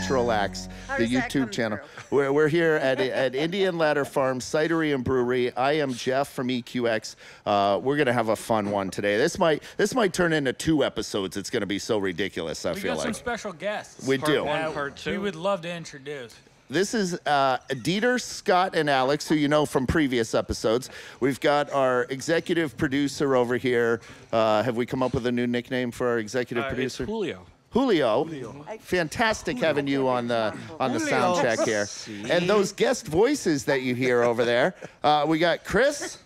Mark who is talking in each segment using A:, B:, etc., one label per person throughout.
A: Agricultural Axe, the YouTube channel. We're here at Indian Ladder Farm, Cidery and Brewery. I am Jeff from EQX. We're gonna have a fun one today. This might turn into 2 episodes. It's gonna be so ridiculous. I feel like
B: we got some special guests.
A: We do.
C: Part 1, Part 2.
B: We would love to introduce.
A: This is Dietrich, Scott, and Alex, who you know from previous episodes. We've got our executive producer over here. Have we come up with a new nickname for our executive producer?
C: It's Julio.
A: Julio. Fantastic having you on the sound check here. And those guest voices that you hear over there. We got Chris.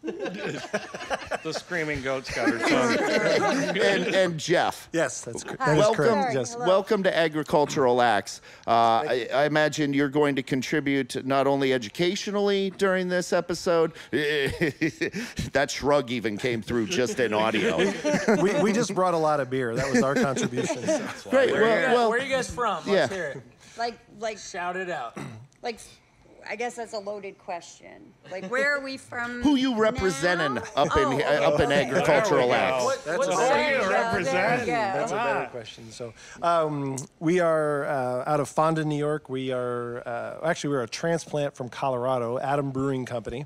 C: The screaming goat's got her tongue.
A: and Jeff.
D: Yes, that's correct.
A: Welcome to Agricultural Axe. I imagine you're going to contribute not only educationally during this episode. That shrug even came through just in audio.
D: We just brought a lot of beer. That was our contribution. So.
A: Great.
B: Where are you guys from? Let's hear it.
E: Like
B: Shout it out.
E: like I guess that's a loaded question. Like, where are we from?
A: Who you representing up in Agricultural Axe?
C: That's who you represent.
D: That's a better question. So, we are out of Fonda, New York. We are actually we're a transplant from Colorado, Atom Brewing Company,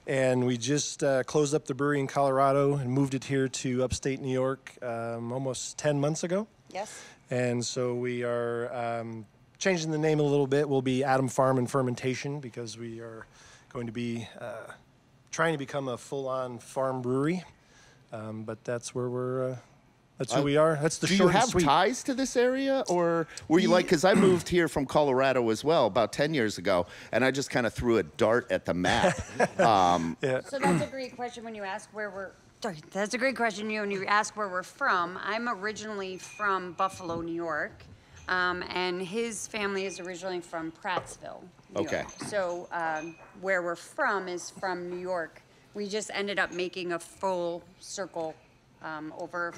D: and we just closed up the brewery in Colorado and moved it here to upstate New York almost 10 months ago.
E: Yes.
D: And so we are changing the name a little bit. We'll be Atom Farm and Fermentation because we are going to be trying to become a full-on farm brewery. But that's where we're. That's who we are. That's the short and sweet.
A: Do you have ties to this area, or were you like? Because I moved here from Colorado as well about 10 years ago, and I just kind of threw a dart at the map.
D: Yeah.
E: So that's a great question when you ask where we're. Sorry, that's a great question when you ask where we're from. I'm originally from Buffalo, New York. And his family is originally from Prattsville, New York. So where we're from is from New York. We just ended up making a full circle over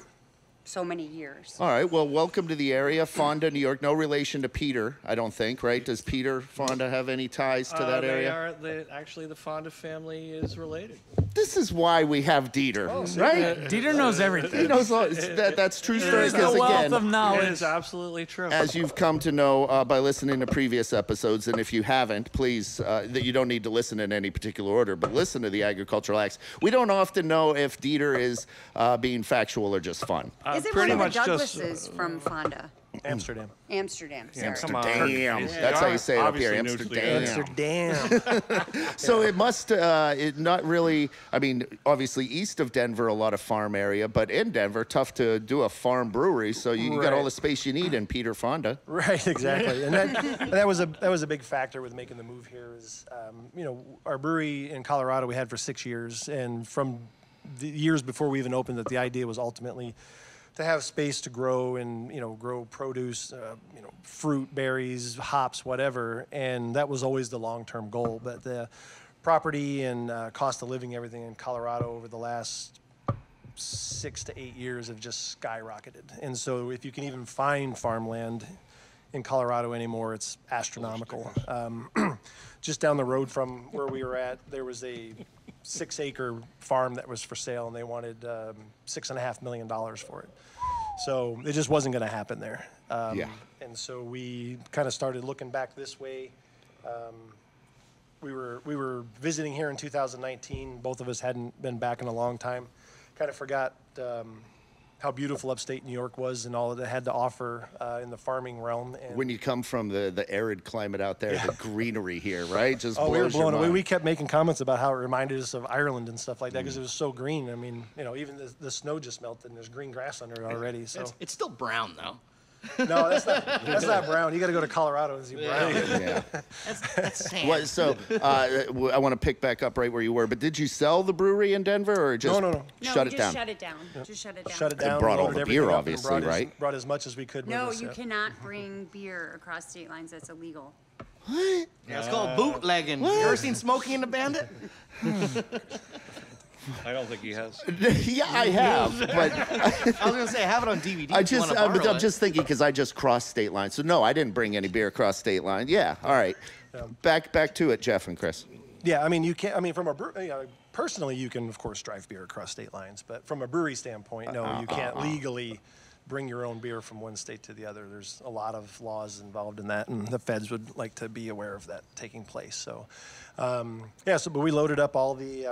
E: so many years.
A: All right, well, welcome to the area, Fonda, New York. No relation to Peter, I don't think, right? Does Peter Fonda have any ties to that area?
C: Actually, the Fonda family is related.
A: This is why we have Dieter, right?
B: Dieter knows everything.
A: He knows all, that's true story.
B: There's a wealth of knowledge.
C: It is absolutely true.
A: As you've come to know by listening to previous episodes, and if you haven't, please, that you don't need to listen in any particular order, but listen to the Agricultural Axe. We don't often know if Dieter is being factual or just fun.
E: Is it one of the Douglases from Fonda?
D: Amsterdam.
E: Amsterdam, sorry.
A: Amsterdam. That's how you say it up here, Amsterdam. So it must, not really, I mean, obviously east of Denver, a lot of farm area, but in Denver, tough to do a farm brewery, so you got all the space you need in Peter Fonda.
D: Right, exactly. And that was a big factor with making the move here is, you know, our brewery in Colorado we had for 6 years, and from the years before we even opened it, the idea was ultimately to have space to grow and, you know, grow produce, you know, fruit, berries, hops, whatever. And that was always the long-term goal. But the property and cost of living, everything in Colorado over the last 6 to 8 years have just skyrocketed. And so if you can even find farmland in Colorado anymore, it's astronomical. Just down the road from where we were at, there was a 6-acre farm that was for sale, and they wanted $6.5 million for it. So it just wasn't going to happen there. And so we kind of started looking back this way. We were visiting here in 2019. Both of us hadn't been back in a long time. Kind of forgot how beautiful upstate New York was and all that it had to offer in the farming realm. And
A: when you come from the arid climate out there, the greenery here, right? Just
D: we were
A: blows your
D: blown away.
A: mind.
D: We kept making comments about how it reminded us of Ireland and stuff like that because it was so green. I mean, you know, even the snow just melted and there's green grass under it already. So
F: it's still brown though.
D: No, that's not brown. You got to go to Colorado and see brown.
A: Yeah.
F: That's sand.
A: Well, so I want to pick back up right where you were, but did you sell the brewery in Denver or just
D: No.
A: shut it down?
E: Shut it down. Just shut it down.
D: Shut it down.
A: brought all
D: loaded
A: the
D: everything
A: beer,
D: up and
A: obviously, right?
D: Brought as much as we could.
E: No,
D: with us,
E: you
D: yeah.
E: cannot bring beer across state lines. That's illegal.
A: What?
F: Yeah, it's called bootlegging. You ever seen Smokey and the Bandit?
C: I don't think he has.
A: Yeah, I have, but
F: I was gonna say I have it on DVD.
A: I'm just thinking because I just crossed state lines. So no, I didn't bring any beer across state lines. Yeah, all right. Back to it, Jeff and Chris.
D: Yeah, I mean, you can't. I mean, from a personally, you can of course drive beer across state lines, but from a brewery standpoint, no, you can't legally bring your own beer from one state to the other. There's a lot of laws involved in that, and the feds would like to be aware of that taking place. So, but we loaded up all the,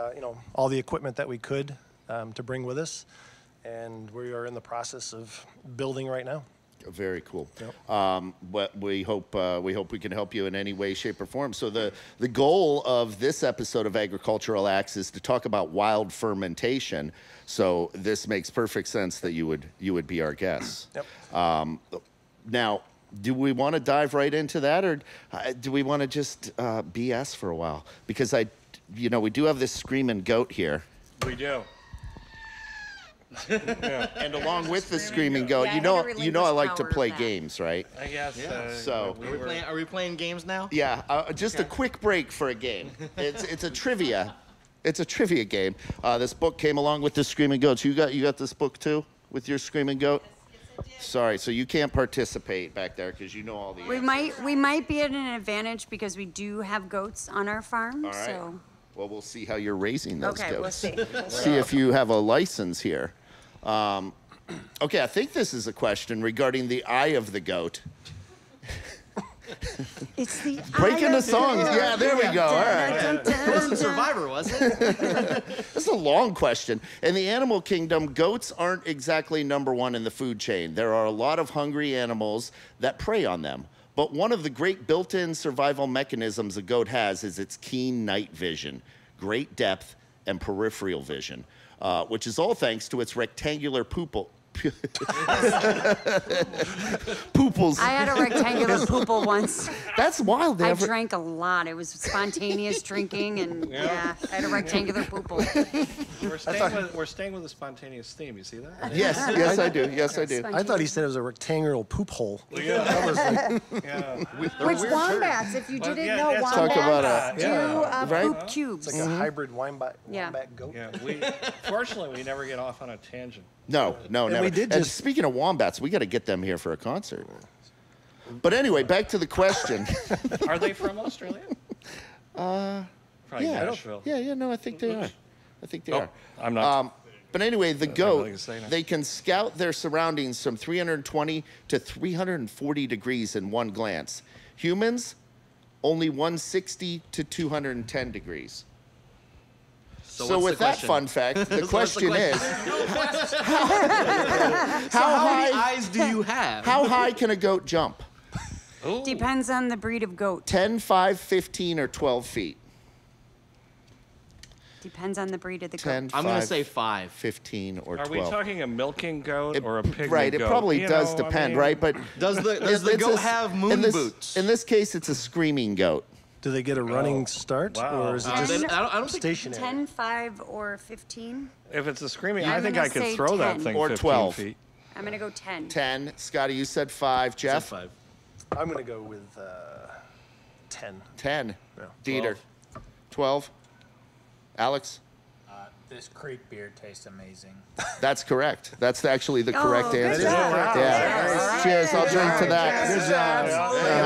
D: all the equipment that we could to bring with us, and we are in the process of building right now.
A: Very cool.
D: Yep.
A: But we hope we can help you in any way, shape, or form. So the goal of this episode of Agricultural Axe is to talk about wild fermentation. So this makes perfect sense that you would be our guest.
D: Yep.
A: Now, do we want to dive right into that, or do we want to just BS for a while? Because we do have this screaming goat here.
C: We do.
A: And along with the screaming goat, I like to play games, right?
C: I guess.
F: Yeah.
A: So
F: Are we playing games now?
A: yeah, just a quick break for a game. It's a trivia. It's a trivia game. This book came along with the screaming goats. You got this book too with your screaming goat? Sorry, so you can't participate back there because you know all the answers.
E: We might be at an advantage because we do have goats on our farm.
A: All right.
E: So.
A: Well, we'll see how you're raising those
E: Okay,
A: goats.
E: we'll see.
A: See if you have a license here. Okay, I think this is a question regarding the eye of the goat.
E: It's the
A: Breaking the songs. Yeah, there we go. All right.
F: It wasn't Survivor, was it?
A: This is a long question. In the animal kingdom, goats aren't exactly number one in the food chain. There are a lot of hungry animals that prey on them. But one of the great built-in survival mechanisms a goat has is its keen night vision, great depth, and peripheral vision, which is all thanks to its rectangular pooples.
E: I had a rectangular poople once.
A: That's wild.
E: I drank a lot. It was spontaneous drinking, and I had a rectangular poople.
C: We're staying with the spontaneous theme. You see that?
A: Yes, I do. Yes, I do.
D: I thought he said it was a rectangular poop hole.
C: Yeah.
D: That was like,
E: Which wombats, if you didn't know,
C: let's
A: talk about
E: wombats do
A: right?
E: poop cubes.
D: it's like a hybrid wombat goat.
C: Yeah. Fortunately, we never get off on a tangent.
A: No, never.
D: we did
A: And
D: just-
A: speaking of wombats, we got to get them here for a concert. But anyway, back to the question.
C: Are they from Australia? Probably Nashville.
A: No, I think they are. I think they are.
C: I'm not.
A: But anyway, the
C: really
A: goat,
C: gonna say that.
A: they can scout their surroundings from 320 to 340 degrees in one glance. Humans, only 160 to 210 degrees. So with that fun fact, the question is,
F: How many eyes do you have?
A: how high can a goat jump?
E: Depends on the breed of goat.
A: 10, 5, 15, or 12 feet?
E: Depends on the breed of the
A: 10,
E: goat.
A: 5,
F: I'm going to say 5.
A: 15, or
C: Are
A: 12.
C: we talking a milking goat or a pygmy
A: Right,
C: goat?
A: it probably does depend, right? But
F: Does the goat have moon boots?
A: In this case, it's a screaming goat.
D: Do they get a running start,
C: Wow.
D: or is it
F: I
D: just
F: don't think
D: stationary?
E: 10, 5, or 15?
C: If it's a screaming,
E: I'm
C: I think
E: gonna
C: I could
E: say
C: throw that
E: 10.
C: thing
A: Or
C: 15
A: 12.
C: feet.
E: I'm going to go 10.
A: 10. Scotty, you said 5. Jeff?
F: 5.
D: I'm going to go with 10.
A: 10.
D: Yeah.
A: Dieter? 12. Alex?
B: This creek beer tastes amazing.
A: That's correct. That's actually the correct
E: good
A: answer.
E: job.
A: Yeah. Cheers. I'll drink to that.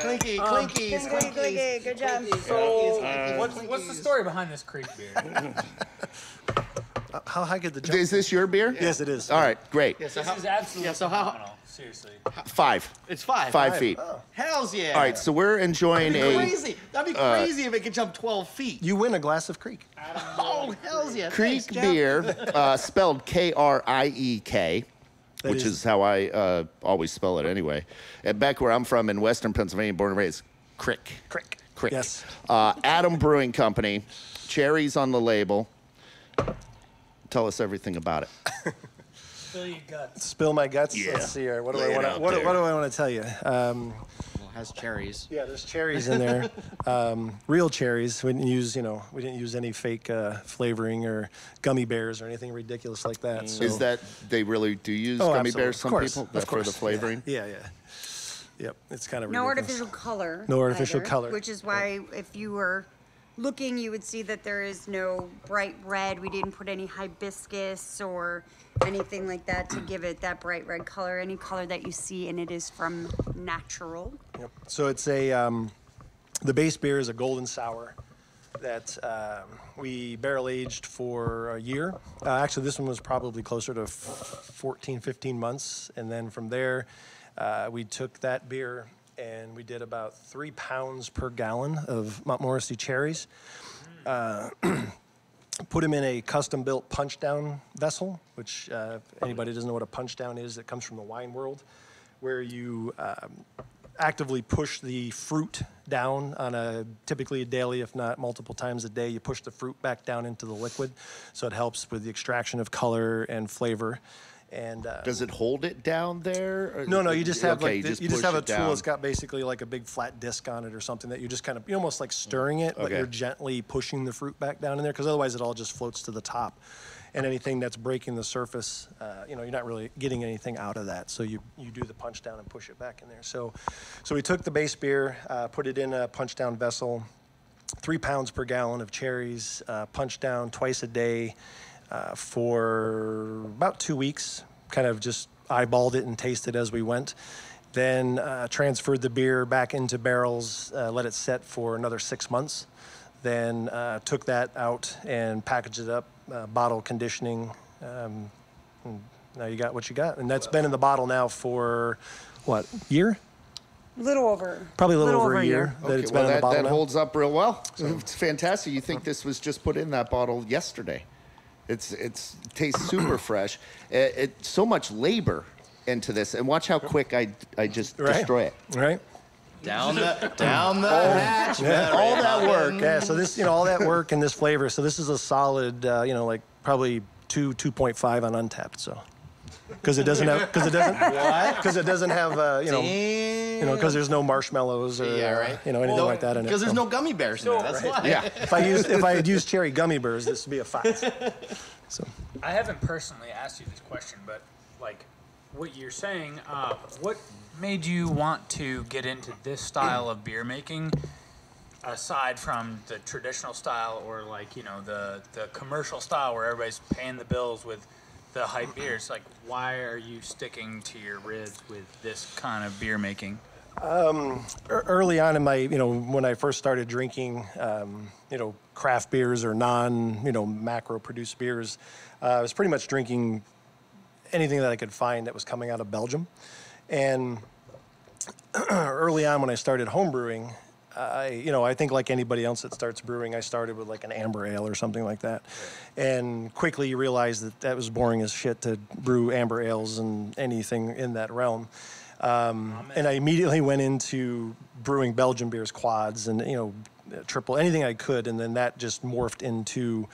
F: Clinky, clinkies.
E: Good job.
B: What's the story behind this creek beer?
D: How high could the jump?
A: Is this your beer?
D: Yes, it is.
A: All right. Great.
B: This is absolutely
F: so how-
B: phenomenal. Seriously.
A: 5.
F: It's 5.
A: 5 feet.
F: Hells yeah.
A: All right. So we're enjoying
F: Crazy. That'd be crazy if it could jump 12 feet.
D: You win a glass of Creek.
F: Oh, hells yeah.
A: Creek
F: Thanks, Jeff.
A: beer, spelled Kriek,
D: That
A: which is how I always spell it anyway. And back where I'm from in Western Pennsylvania, born and raised, Crick.
D: Crick.
A: Crick.
D: Yes.
A: Atom Brewing Company, cherries on the label. Tell us everything about it.
B: Spill your guts.
D: Spill my guts.
A: Yeah.
D: Let's see here. What do
A: Lay
D: I
A: it
D: want
A: out
D: to? What
A: there.
D: do I want to tell you?
F: Well, it has cherries.
D: Yeah, there's cherries in there. Real cherries. We didn't use, we didn't use any fake flavoring or gummy bears or anything ridiculous like that. So.
A: Is that they really do use
D: Oh,
A: gummy
D: absolutely.
A: bears? Some
D: Of course.
A: people
D: Of
A: for the
D: course.
A: flavoring.
D: Yeah. Yep. It's kind of
E: No
D: ridiculous.
E: artificial color.
D: No artificial
E: either,
D: color.
E: Which is why if you were looking, you would see that there is no bright red. We didn't put any hibiscus or anything like that to give it that bright red color. Any color that you see, and it is from natural.
D: Yep. So it's a the base beer is a golden sour. that we barrel aged for a year. Actually, this one was probably closer to 14, 15 months. And then from there, we took that beer and we did about 3 pounds per gallon of Montmorency cherries. Put them in a custom-built punch-down vessel, which if anybody doesn't know what a punch-down is, it comes from the wine world, where you actively push the fruit down on typically a daily, if not multiple times a day. You push the fruit back down into the liquid, so it helps with the extraction of color and flavor. And
A: does it hold it down there?
D: Or no, you just have
A: okay,
D: you just have a tool that's got basically like a big flat disc on it or something that you just kind of, you're almost like stirring it, but you're gently pushing the fruit back down in there, because otherwise it all just floats to the top. And anything that's breaking the surface, you're not really getting anything out of that. So you do the punch down and push it back in there. So we took the base beer, put it in a punch down vessel, 3 pounds per gallon of cherries, punched down twice a day for about 2 weeks. Kind of just eyeballed it and tasted as we went. Then transferred the beer back into barrels, let it set for another 6 months. Then took that out and packaged it up, bottle conditioning. And now you got what you got. And that's been in the bottle now for, what, year? Probably a little over a year that it's been in the bottle
A: that holds up real well. It's fantastic. You think this was just put in that bottle yesterday. It tastes super fresh. It's so much labor into this. And watch how quick I just destroy it.
D: Right.
F: Down the hatch.
D: All that work. Yeah, so this, all that work and this flavor. So this is a solid, like probably 2.5 on Untapped. So, because it doesn't have, because it doesn't have, because there's no marshmallows or anything like that in it.
F: Because there's no gummy bears in there. That's why.
A: Yeah.
D: If I had used cherry gummy bears, this would be a 5. So
B: I haven't personally asked you this question, but like what you're saying, what made you want to get into this style of beer making, aside from the traditional style or like the commercial style where everybody's paying the bills with the hype beers? Like, why are you sticking to your ribs with this kind of beer making?
D: Early on in my, when I first started drinking, craft beers or macro-produced beers, I was pretty much drinking anything that I could find that was coming out of Belgium. And early on when I started home brewing, I think like anybody else that starts brewing, I started with like an amber ale or something like that. And quickly you realize that was boring as shit to brew amber ales and anything in that realm. And I immediately went into brewing Belgian beers, quads, and triple, anything I could, and then that just morphed into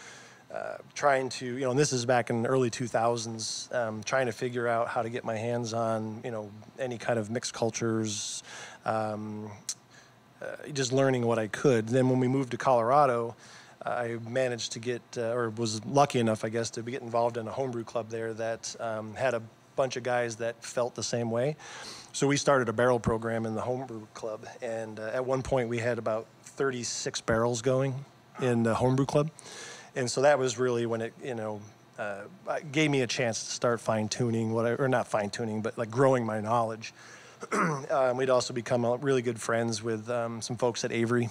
D: trying to, and this is back in the early 2000s, trying to figure out how to get my hands on, any kind of mixed cultures, just learning what I could. Then when we moved to Colorado, I managed to get, or was lucky enough, I guess, to get involved in a homebrew club there that had a bunch of guys that felt the same way. So we started a barrel program in the homebrew club, and at one point we had about 36 barrels going in the homebrew club. And so that was really when it, gave me a chance to start fine-tuning, or not fine-tuning, but like growing my knowledge. We'd also become really good friends with some folks at Avery.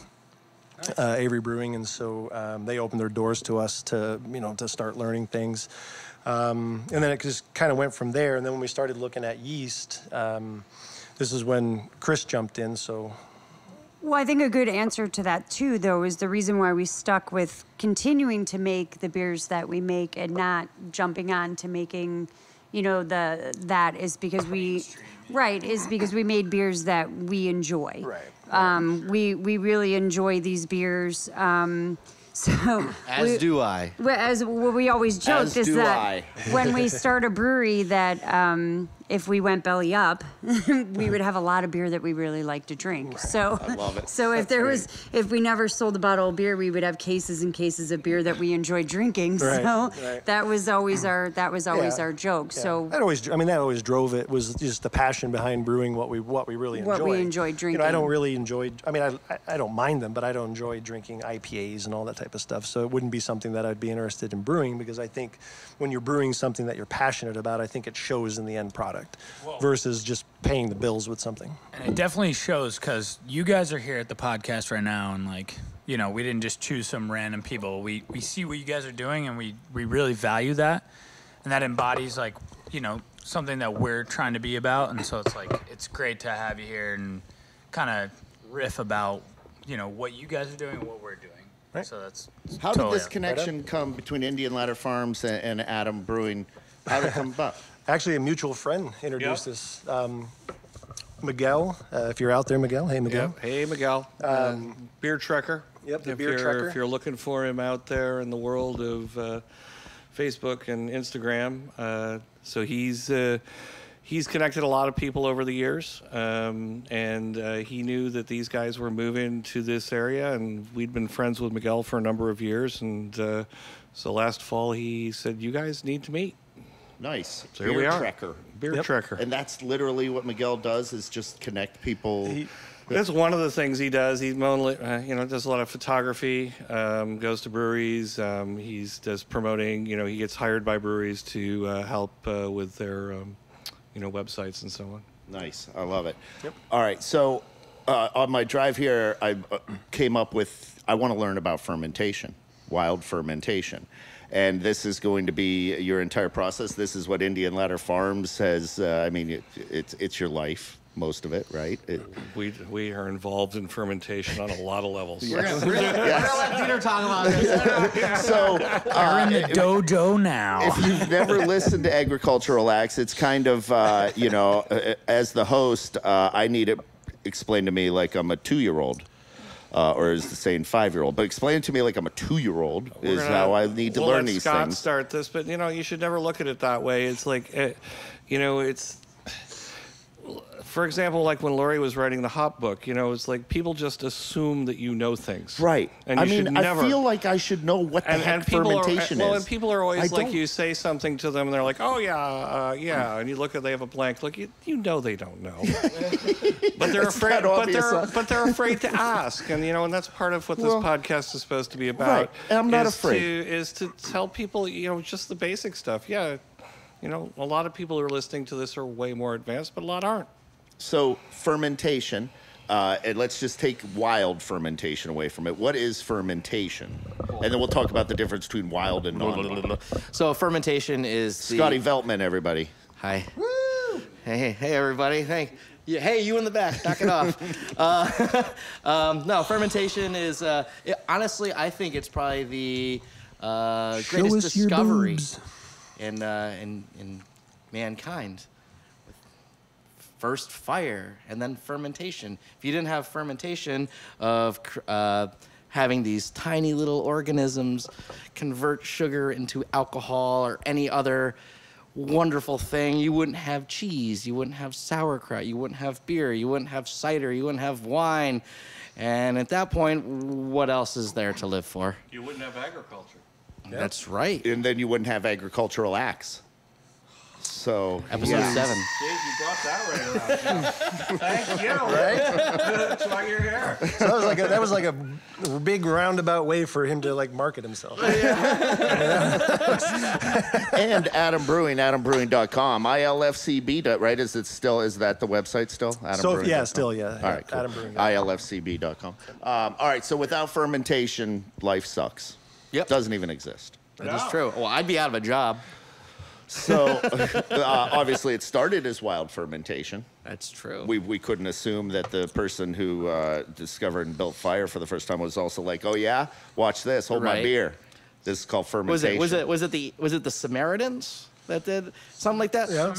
D: Nice. Avery Brewing, and so they opened their doors to us to start learning things. And then it just kind of went from there. And then when we started looking at yeast, this is when Chris jumped in. So,
E: well, I think a good answer to that too, though, is the reason why we stuck with continuing to make the beers that we make and not jumping on to making, that is because we made beers that we enjoy.
D: Right.
E: We really enjoy these beers.
F: As do I.
E: As we always joke is that when we start a brewery, that if we went belly up, we would have a lot of beer that we really like to drink. Right. So
A: I love it.
E: So if we never sold a bottle of beer, we would have cases and cases of beer that we enjoyed drinking.
D: Right.
E: So
D: Right.
E: that was always our our joke.
D: Yeah.
E: So
D: that always drove it, was just the passion behind brewing what we really enjoy.
E: what we enjoy drinking.
D: I don't really enjoy. I don't mind them, but I don't enjoy drinking IPAs and all that type of stuff. So it wouldn't be something that I'd be interested in brewing, because I think when you're brewing something that you're passionate about, I think it shows in the end product.
B: Whoa.
D: Versus just paying the bills with something.
B: And it definitely shows, because you guys are here at the podcast right now, and like you know, we didn't just choose some random people. We see what you guys are doing, and we really value that, and that embodies like, you know, something that we're trying to be about. And so it's like, it's great to have you here and kind of riff about, you know, what you guys are doing and what we're doing. Right. So that's
A: how did this connection come between Indian Ladder Farms and Atom Brewing? How did it come about?
D: Actually, a mutual friend introduced us. Miguel, if you're out there, Miguel. Hey, Miguel.
C: Yep. Hey, Miguel. Beer Trekker.
D: Yep, the Beer Trekker.
C: If you're looking for him out there in the world of Facebook and Instagram, so he's connected a lot of people over the years, and he knew that these guys were moving to this area, and we'd been friends with Miguel for a number of years, and so last fall he said, "You guys need to meet."
A: Nice.
C: So here we are.
A: Trekker.
C: Beer Trekker.
A: And that's literally what Miguel does, is just connect people.
C: That's one of the things he does. He does a lot of photography, goes to breweries. He does promoting. You know, he gets hired by breweries to help with their, websites and so on.
A: Nice. I love it.
D: Yep.
A: All right. So on my drive here, I came up with, I want to learn about fermentation, wild fermentation. And this is going to be your entire process. This is what Indian Ladder Farms has. It's your life, most of it, right?
C: We are involved in fermentation on a lot of levels.
F: We're gonna let Dieter talk about this.
A: So
B: we're in the dojo now.
A: If you've never listened to Agricultural Acts, it's kind of as the host, I need it explained to me like I'm a 2-year-old. Or is the saying 5-year-old? But explain it to me like I'm a 2-year-old is how I need to learn these
C: Scott
A: things.
C: Start this, but you should never look at it that way. It's like, it's. For example, like when Laurie was writing the hop book, it's like people just assume that you know things.
A: Right.
C: And you should never.
A: I feel like I should know what the heck fermentation is.
C: Well, and people are always like, you say something to them, and they're like, oh, yeah. And you look at, they have a blank look. You know they don't know. But they're afraid. But they're afraid to ask, and and that's part of what this podcast is supposed to be about.
A: Right. And I'm not afraid.
C: Is to tell people, just the basic stuff. Yeah. A lot of people who are listening to this are way more advanced, but a lot aren't.
A: So fermentation, and let's just take wild fermentation away from it. What is fermentation? And then we'll talk about the difference between wild and non-wild.
F: So fermentation is
A: Scotty Veltman, everybody.
F: Hi. Woo! Hey, everybody. Hey, you in the back. Knock it off. No, fermentation is, honestly, I think it's probably the greatest discovery in mankind. First fire, and then fermentation. If you didn't have fermentation of having these tiny little organisms convert sugar into alcohol or any other wonderful thing, you wouldn't have cheese, you wouldn't have sauerkraut, you wouldn't have beer, you wouldn't have cider, you wouldn't have wine. And at that point, what else is there to live for?
C: You wouldn't have agriculture.
F: Yep. That's right.
A: And then you wouldn't have agricultural acts. So
F: episode 7.
C: Jeez, you brought that right around. Thank you. Right? That's why you're here.
D: So that was like a big roundabout way for him to market himself.
A: And Atom Brewing, AtomBrewing.com, ILFCB. Right? Is that the website still?
D: Still.
A: All right, cool.
D: Atom Brewing.
A: ILFCB.com. All right. So without fermentation, life sucks.
F: Yep.
A: Doesn't even exist.
F: That is true. Well, I'd be out of a job.
A: So, obviously, it started as wild fermentation.
F: That's true.
A: We couldn't assume that the person who discovered and built fire for the first time was also like, oh, yeah, watch this, hold my beer. This is called fermentation.
F: Was it the Samaritans that did something like that?
D: Yeah.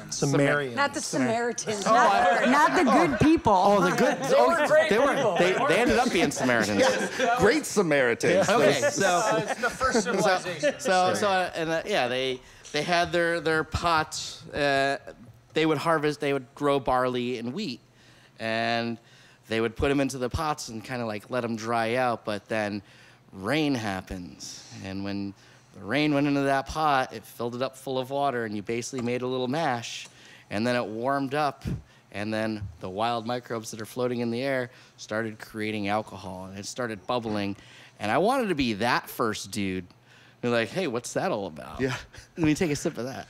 B: Sumerians.
E: Not the Samaritans. Not the good people.
F: Oh, the good. They ended up being Samaritans.
A: Yeah. Great Samaritans.
F: Okay, so
B: it's the first civilization.
F: They had their pots. They would grow barley and wheat, and they would put them into the pots and kind of let them dry out. But then rain happens, and when the rain went into that pot, it filled it up full of water, and you basically made a little mash, and then it warmed up, and then the wild microbes that are floating in the air started creating alcohol, and it started bubbling. And I wanted to be that first dude You're like, hey, what's that all about?
A: Yeah.
F: Let me take a sip of that.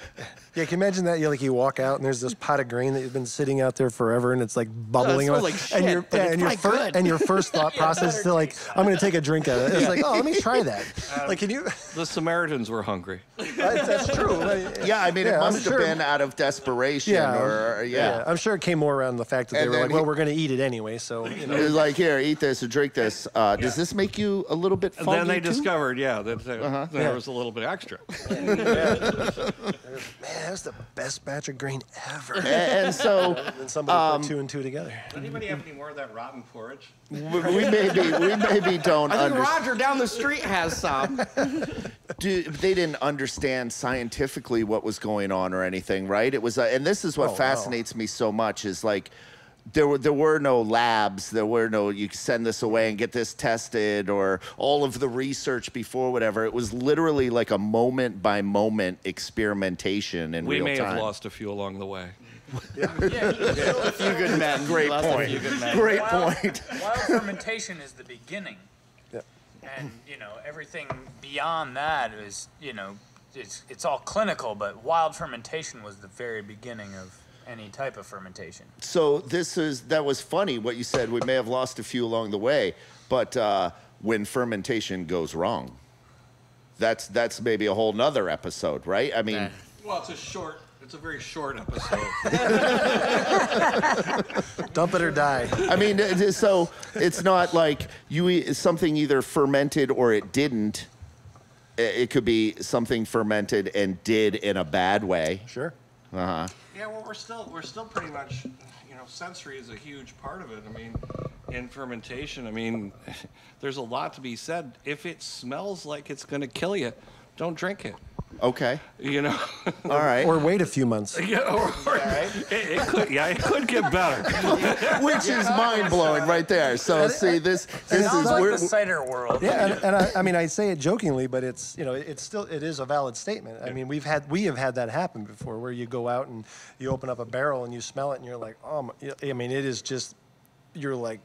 D: Yeah, can you imagine that? You walk out and there's this pot of grain that you've been sitting out there forever, and it's like bubbling.
F: It smells like shit,
D: and your first thought process is to like, I'm going to take a drink of it. It's like, oh, let me try that. Like, can you?
C: The Samaritans were hungry.
D: That's true.
A: Yeah, I mean, it must have been out of desperation,
D: yeah. I'm sure it came more around the fact that they were like, well, we're going to eat it anyway, so
A: it was like, here, eat this or drink this. Does this make you a little bit funky?
C: Then they discovered, that there was a little bit extra.
D: Man, that's the best batch of grain ever.
A: And so,
D: and somebody put 2 and 2 together.
C: Does anybody have any more of that rotten porridge?
A: we maybe don't.
F: I think Roger down the street has some.
A: They didn't understand scientifically what was going on or anything, right? It was, and this is what fascinates me so much is like. There were no labs. There were no, you send this away and get this tested or all of the research before whatever. It was literally like a moment-by-moment experimentation in real time.
C: We may have lost a few along the way.
F: A few good men.
A: Great point. Great point.
B: Wild fermentation is the beginning.
D: Yeah.
B: And, everything beyond that is, it's all clinical, but wild fermentation was the very beginning of any type of fermentation.
A: So that was funny what you said. We may have lost a few along the way, but when fermentation goes wrong, that's maybe a whole nother episode, right? I mean,
C: well, it's a very short episode.
D: Dump it or die.
A: I mean, so it's not like something either fermented or it didn't. It could be something fermented and did in a bad way.
D: Sure.
A: Uh-huh.
C: Yeah, well, we're still pretty much, sensory is a huge part of it. I mean, in fermentation, there's a lot to be said. If it smells like it's going to kill you, don't drink it.
A: Okay. All right.
D: Or wait a few months.
C: Yeah, it could get better.
A: Which is mind-blowing right there. So, see, this is
B: like the cider world.
D: Yeah, and I say it jokingly, but it's, it is a valid statement. I mean, we have had that happen before where you go out and you open up a barrel and you smell it and you're like, oh, it is just, you're like,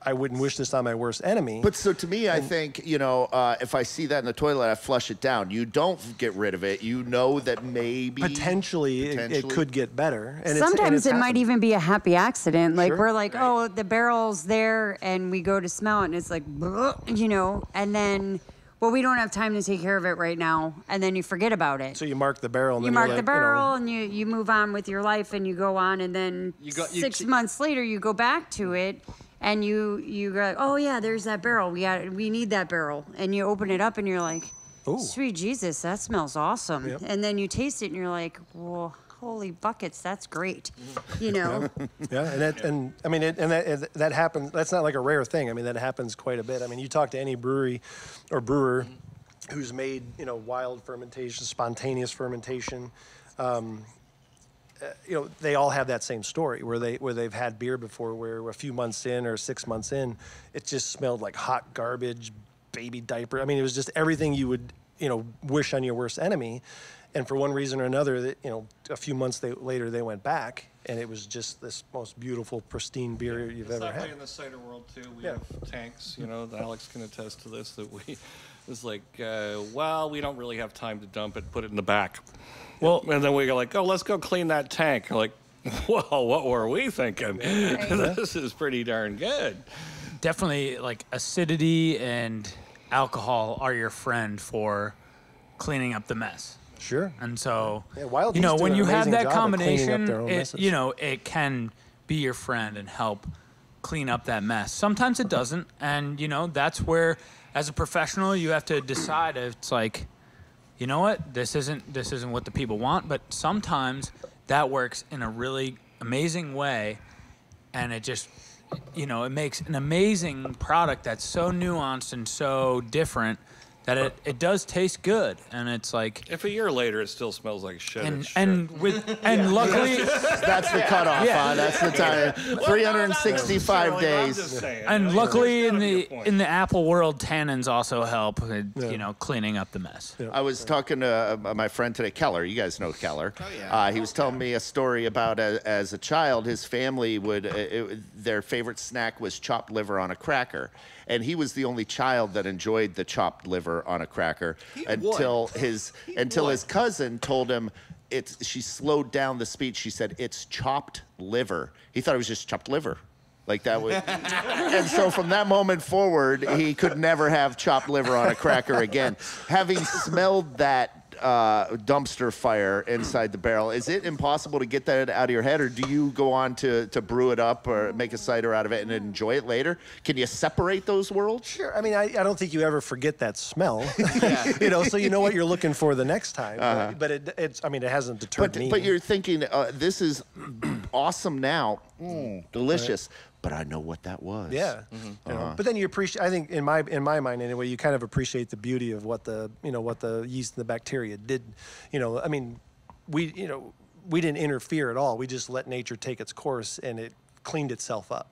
D: I wouldn't wish this on my worst enemy.
A: But so to me, I think, if I see that in the toilet, I flush it down. You don't get rid of it. You know that maybe...
D: Potentially. It could get better. And
E: sometimes it might even be a happy accident. Like, we're like, oh, the barrel's there, and we go to smell it, and it's like, and then... Well, we don't have time to take care of it right now, and then you forget about it.
D: So you mark the barrel. And
E: you mark the barrel, and you move on with your life, and you go on, and then 6 months later, you go back to it, and you go, oh yeah, there's that barrel. We need that barrel, and you open it up, and you're like, ooh. Sweet Jesus, that smells awesome. Yep. And then you taste it, and you're like, well, holy buckets, that's great.
D: Yeah, that happens. That's not like a rare thing. I mean, that happens quite a bit. I mean, you talk to any brewery or brewer who's made, wild fermentation, spontaneous fermentation. They all have that same story where they've had beer before where a few months in or 6 months in, it just smelled like hot garbage, baby diaper. I mean, it was just everything you would, wish on your worst enemy. And for one reason or another, a few months later, they went back, and it was just this most beautiful, pristine beer you've ever had.
C: In the cider world, too, we have tanks, Alex can attest to this, that it's like, we don't really have time to dump it, put it in the back. Well, and then we go like, let's go clean that tank. Like, well, what were we thinking? Right. This is pretty darn good.
B: Definitely, like, acidity and alcohol are your friend for cleaning up the mess.
D: Sure.
B: And so,
D: wild yeast
B: when you have that combination,
D: it
B: it can be your friend and help clean up that mess. Sometimes it doesn't, and that's where, as a professional, you have to decide if it's like, you know what, this isn't what the people want, but sometimes that works in a really amazing way, and it just, it makes an amazing product that's so nuanced and so different that it does taste good, and it's like
C: if a year later it still smells like shit.
B: And luckily
A: that's the cutoff.
B: Yeah.
A: That's the time. 365 days.
B: And luckily in the apple world, tannins also help. Cleaning up the mess.
A: Yeah. I was talking to my friend today, Keller. You guys know Keller.
F: Oh yeah.
A: He was telling me a story about as a child, his family their favorite snack was chopped liver on a cracker, and he was the only child that enjoyed the chopped liver liver on a cracker until his cousin told him she slowed down the speech. She said, "It's chopped liver." He thought it was just chopped liver. Like that was, and so from that moment forward, he could never have chopped liver on a cracker again. Having smelled that dumpster fire inside the barrel, is it impossible to get that out of your head, or do you go on to brew it up or make a cider out of it and enjoy it later? Can you separate those worlds?
D: Sure. I mean, I don't think you ever forget that smell. So you know what you're looking for the next time. But it hasn't deterred me.
A: But you're thinking, this is awesome now, delicious. Right. But I know what that was.
D: Yeah. But then you appreciate. I think in my mind anyway, you kind of appreciate the beauty of what the yeast and the bacteria did. I mean, we didn't interfere at all. We just let nature take its course, and it cleaned itself up,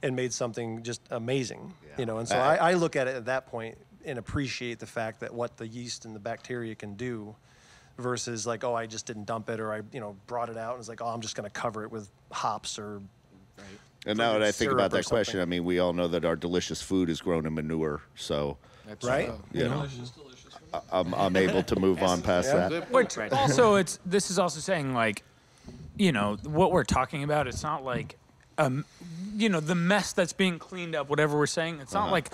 D: and made something just amazing. Yeah. And so I look at it at that point and appreciate the fact that what the yeast and the bacteria can do, versus like, oh, I just didn't dump it, or I brought it out and it's like, oh, I'm just going to cover it with hops or. Right.
A: And now that I think about that question, I mean, we all know that our delicious food is grown in manure, so
D: that's right.
A: Delicious. I'm able to move on past that.
B: Which also, this is also saying, like, what we're talking about. It's not like, the mess that's being cleaned up. Whatever we're saying, it's not like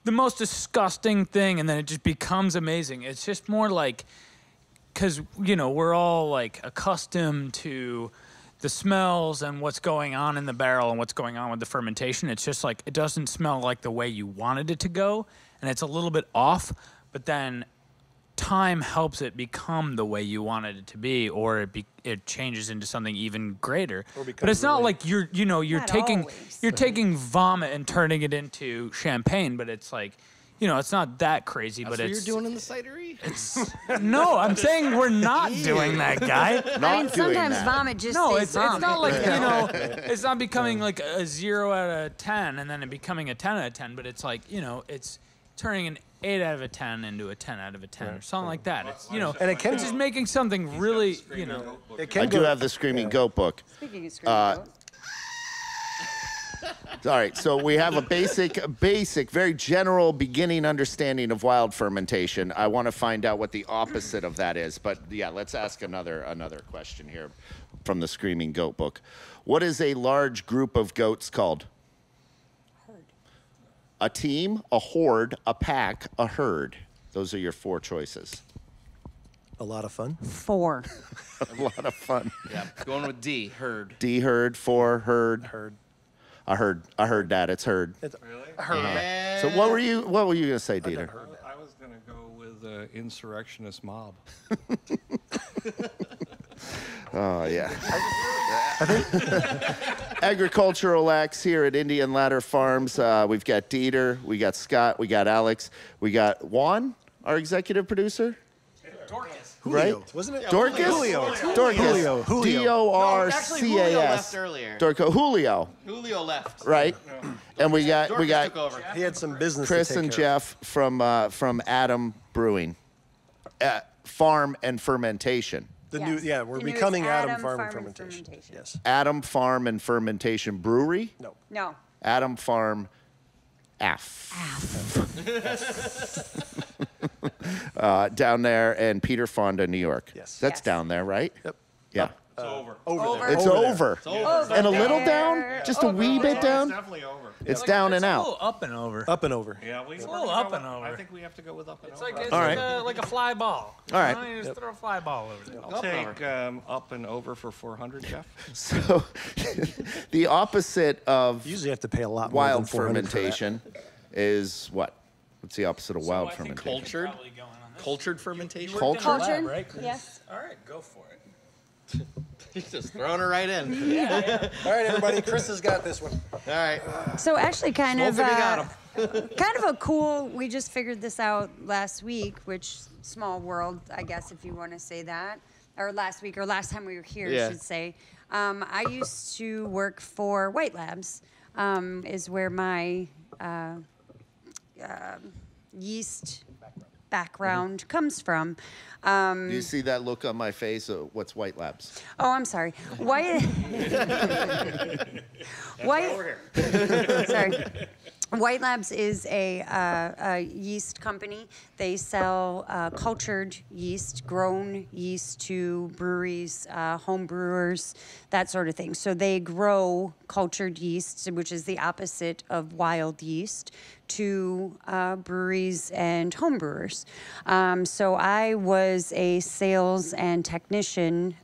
B: the most disgusting thing, and then it just becomes amazing. It's just more like, because we're all like accustomed to the smells and what's going on in the barrel and what's going on with the fermentation. It's just like, it doesn't smell like the way you wanted it to go, and it's a little bit off, but then time helps it become the way you wanted it to be, or it changes into something even greater. But it's not like you're taking vomit and turning it into champagne, but it's like, it's not that crazy, but
F: it's... That's what you're doing in the cidery?
B: No, I'm saying we're not doing that, guy.
E: Sometimes vomit just
B: it's not like, it's not becoming like a 0 out of 10 and then it becoming a 10 out of 10, but it's like, it's turning an 8 out of a 10 into a 10 out of a 10 or something like that. It's, and it can just making something really,
A: I do have the Screaming Goat book.
E: Speaking of Screaming Goat.
A: All right, so we have a basic, very general beginning understanding of wild fermentation. I want to find out what the opposite of that is, but yeah, let's ask another question here from the Screaming Goat book. What is a large group of goats called?
E: Herd.
A: A team, a horde, a pack, a herd. Those are your 4 choices.
D: A lot of fun.
E: 4.
A: A lot of fun.
F: Yeah, going with D, herd.
A: D, herd, 4, herd.
D: Herd.
A: I heard that. It's herd.
D: It's
C: really?
D: Herd.
A: So what were you gonna say, Dieter?
C: I was gonna go with insurrectionist mob.
A: Oh yeah. Agricultural Acts here at Indian Ladder Farms. We've got Dieter, we got Scott, we got Alex, we got Juan, our executive producer.
B: Dorcas.
A: Julio,
D: right? Wasn't it?
A: Dorcas?
D: Julio.
A: Dorcas.
D: Julio.
A: D-O-R-C-A-S.
F: Actually, Julio left earlier.
A: Julio.
F: Julio left.
A: Right. And we got
F: took over.
D: He had some business
A: Chris
D: to take
A: and
D: care
A: Jeff from Atom Brewing. Farm and Fermentation.
E: Yes.
D: We're
E: And
D: becoming
E: it was
D: Atom Farm and Fermentation. Yes.
A: Atom Farm and Fermentation Brewery?
E: No.
A: Atom Farm down there in Peter Fonda, New York.
D: Yes.
A: That's down there, right?
D: Yep.
A: Yeah.
C: It's over.
A: It's over.
E: Over
A: And a little
E: there.
A: down? Just a wee bit down?
C: It's definitely over.
A: It's down and
B: A
A: out.
B: little up and over.
D: Up and over.
C: Yeah,
B: It's a little up and over.
C: I think we have to go with up and
B: It's
C: over.
B: like,
A: right.
B: like a fly ball.
A: All right.
B: You just throw a fly ball over there.
C: I'll take up and over for 400, Jeff.
A: So the opposite of
D: You usually have to pay a lot more
A: wild
D: than 400 for that.
A: fermentation is what? What's the opposite of wild fermentation?
F: Cultured?
B: Probably going on this.
F: Cultured fermentation?
A: Cultured?
E: Cultured?
B: Right, Chris?
E: Yes.
B: All right, go for it.
F: He's just throwing her right in.
D: All right, everybody. Chris has got this one.
F: All right.
E: So actually kind
F: Smoke
E: of
F: it, we got 'em.
E: kind of a cool, we just figured this out last week, which small world, I guess, if you want to say that. Or last week, or last time we were here,
F: Yeah.
E: I should say. I used to work for White Labs, is where my yeast background comes from.
A: Do you see that look on my face? What's White Labs?
E: Oh, I'm sorry. White. Sorry. White Labs is a yeast company. They sell cultured yeast, grown yeast to breweries, home brewers, that sort of thing. So they grow cultured yeast, which is the opposite of wild yeast, to breweries and home brewers. So I was a sales and technician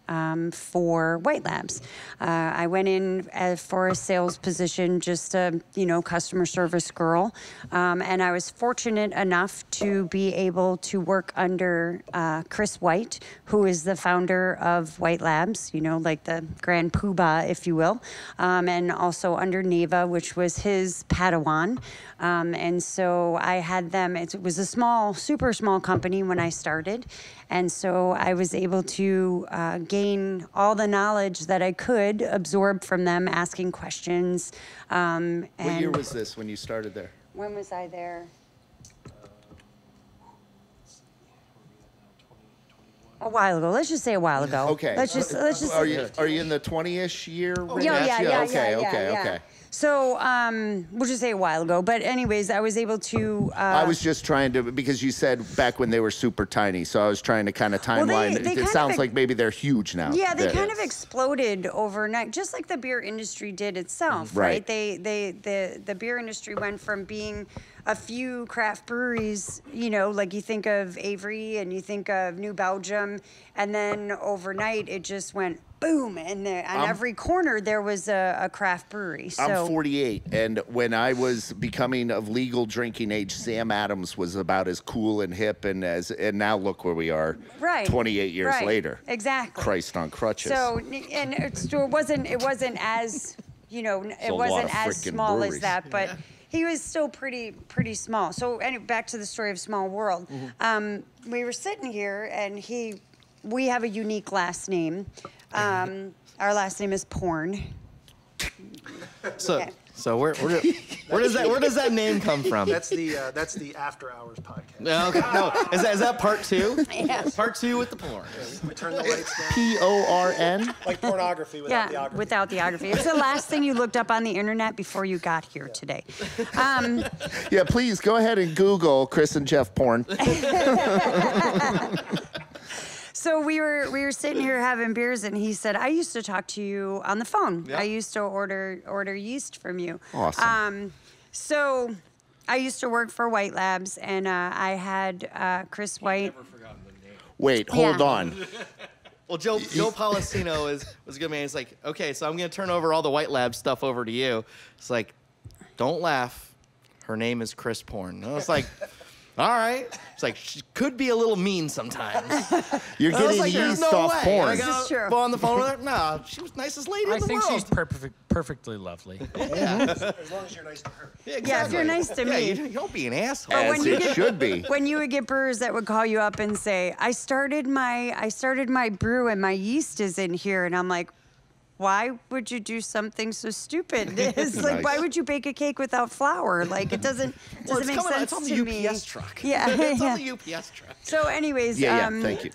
E: for White Labs. I went in for a sales position, just a customer service girl, and I was fortunate enough to be able to work under Chris White, who is the founder of White Labs, like the grand poobah, if you will, and also under Neva, which was his Padawan. And so I had them, it was a small, super small company when I started. And so I was able to gain all the knowledge that I could absorb from them, asking questions.
A: What year was this when you started there?
E: When was I there? A while ago. Let's just say a while ago.
A: Okay.
E: Let's just.
A: Are you in the 20-ish year range?
E: Yeah.
A: Okay.
E: So we'll just say a while ago. But anyways, I was able to.
A: I was just trying to, because you said back when they were super tiny, so I was trying to kind of timeline.
E: They
A: it sounds like maybe they're huge now.
E: Yeah, they kind of exploded overnight, just like the beer industry did itself, right? The beer industry went from being a few craft breweries, like you think of Avery and you think of New Belgium, and then overnight it just went boom, and on every corner there was a craft brewery. So.
A: I'm 48, and when I was becoming of legal drinking age, Sam Adams was about as cool and hip and now look where we are, 28 years later.
E: Exactly.
A: Christ on crutches.
E: So, and it wasn't as, it wasn't as small
A: breweries.
E: as that, but. Yeah. He was still pretty small. So anyway, back to the story of Small World. Mm-hmm. We were sitting here, and we have a unique last name. Our last name is Porn.
G: So where does that name come from?
D: That's the After Hours podcast.
G: No, okay. No, is that part 2?
E: Yeah.
G: Part 2 with the porn.
D: We turn the lights down.
A: PORN?
D: Like pornography without the ography.
E: Without the ography. It's the last thing you looked up on the internet before you got here today.
A: Yeah, please go ahead and Google Chris and Jeff porn.
E: So we were sitting here having beers, and he said, "I used to talk to you on the phone. Yep. I used to order yeast from you."
A: Awesome.
E: So I used to work for White Labs, and I had Chris White.
G: Never forgotten the name.
A: Wait, hold on.
G: Well, Joe Policino was a good man. He's like, okay, so I'm going to turn over all the White Lab stuff over to you. It's like, don't laugh. Her name is Chris Porn. And I was like, all right. It's like, she could be a little mean sometimes.
A: You're getting
G: like,
A: yeast
G: no
A: off
G: way.
A: porn.
E: This is true.
G: Go on the phone with her. No, she was the nicest lady in the world.
B: I think she's perfectly lovely.
G: Yeah.
D: As long as you're nice to her.
G: Yeah, exactly.
E: Yeah, if you're nice to me.
G: You don't be an asshole.
A: As it should be.
E: When you would get brewers that would call you up and say, I started my brew and my yeast is in here, and I'm like, why would you do something so stupid? It's like, why would you bake a cake without flour? Like, it doesn't make sense
G: it's on
E: to
G: the
E: me.
G: UPS truck.
E: Yeah,
G: it's on the UPS truck.
E: So, anyways,
A: Thank you.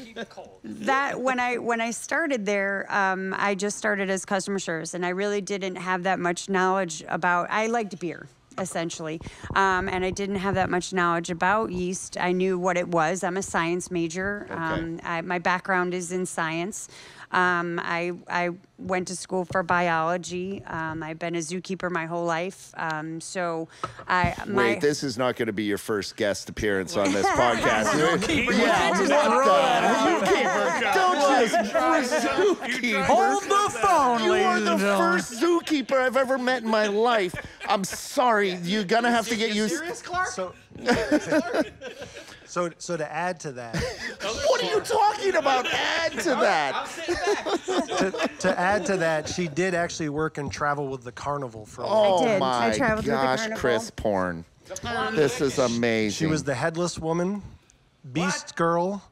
E: that when I started there, I just started as customer service, and I really didn't have that much knowledge about. I liked beer, essentially, and I didn't have that much knowledge about yeast. I knew what it was. I'm a science major.
A: Okay.
E: My background is in science. I went to school for biology. I've been a zookeeper my whole life.
A: Wait, this is not going to be your first guest appearance on this podcast.
B: Zookeeper.
A: Zookeeper.
B: Hold the phone,
A: You are
B: ladies
A: the
B: and gentlemen.
A: first zookeeper I've ever met in my life. I'm sorry. You're going to have to get used.
G: Serious, Clark?
D: So to add to that,
A: What are you talking about? Add to that.
D: to add to that, she did actually work and travel with the carnival for a while.
A: Oh
E: did. I
A: my
E: traveled with the
A: gosh,
E: carnival.
A: Chris Porn. This is amazing.
D: She was the headless woman, Beast Girl,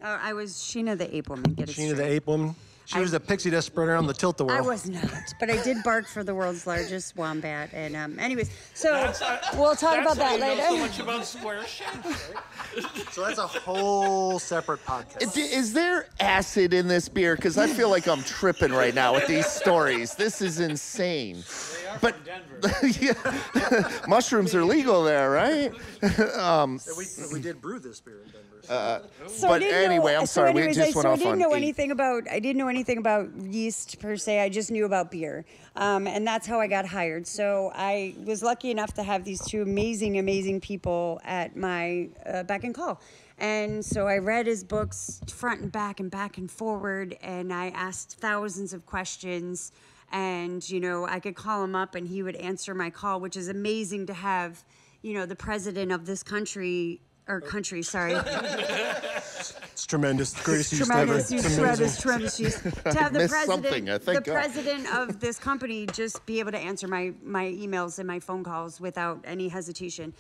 E: I was Sheena the Ape Woman. Get it
D: Sheena the
E: straight.
D: Ape Woman. She was a pixie dust spreader on the tilt-a-whirl.
E: I was not, but I did bark for the world's largest wombat. And anyways, so we'll talk about that later.
C: So much about square shit.
D: So that's a whole separate podcast.
A: Is there acid in this beer? Because I feel like I'm tripping right now with these stories. This is insane. but yeah, mushrooms are legal there, right?
D: We did brew this beer in Denver.
A: But anyway, I'm sorry. We just went off on.
E: I didn't know anything about yeast per se. I just knew about beer, and that's how I got hired. So I was lucky enough to have these two amazing people at my beck and call. And so I read his books front and back and forward, and I asked thousands of questions. And, you know, I could call him up and he would answer my call, which is amazing to have, you know, the president of this country, sorry.
D: It's tremendous. Greatest yeast ever.
E: Tremendous yeast. To have the
A: president,
E: president of this company just be able to answer my emails and my phone calls without any hesitation.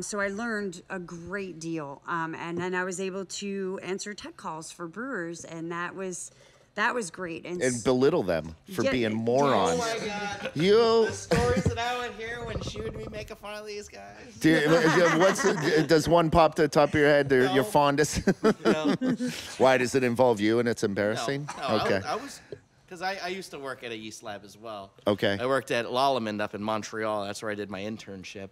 E: So I learned a great deal. And then I was able to answer tech calls for brewers, and that was great. And
A: belittle them for being morons.
G: Oh my God.
A: The
G: stories that I would hear when she would be making fun of these guys.
A: Does one pop to the top of your head, your fondest?
G: No.
A: Why, does it involve you and it's embarrassing?
G: No,
A: Okay.
G: I was, because I used to work at a yeast lab as well.
A: Okay.
G: I worked at Altamont up in Montreal. That's where I did my internship,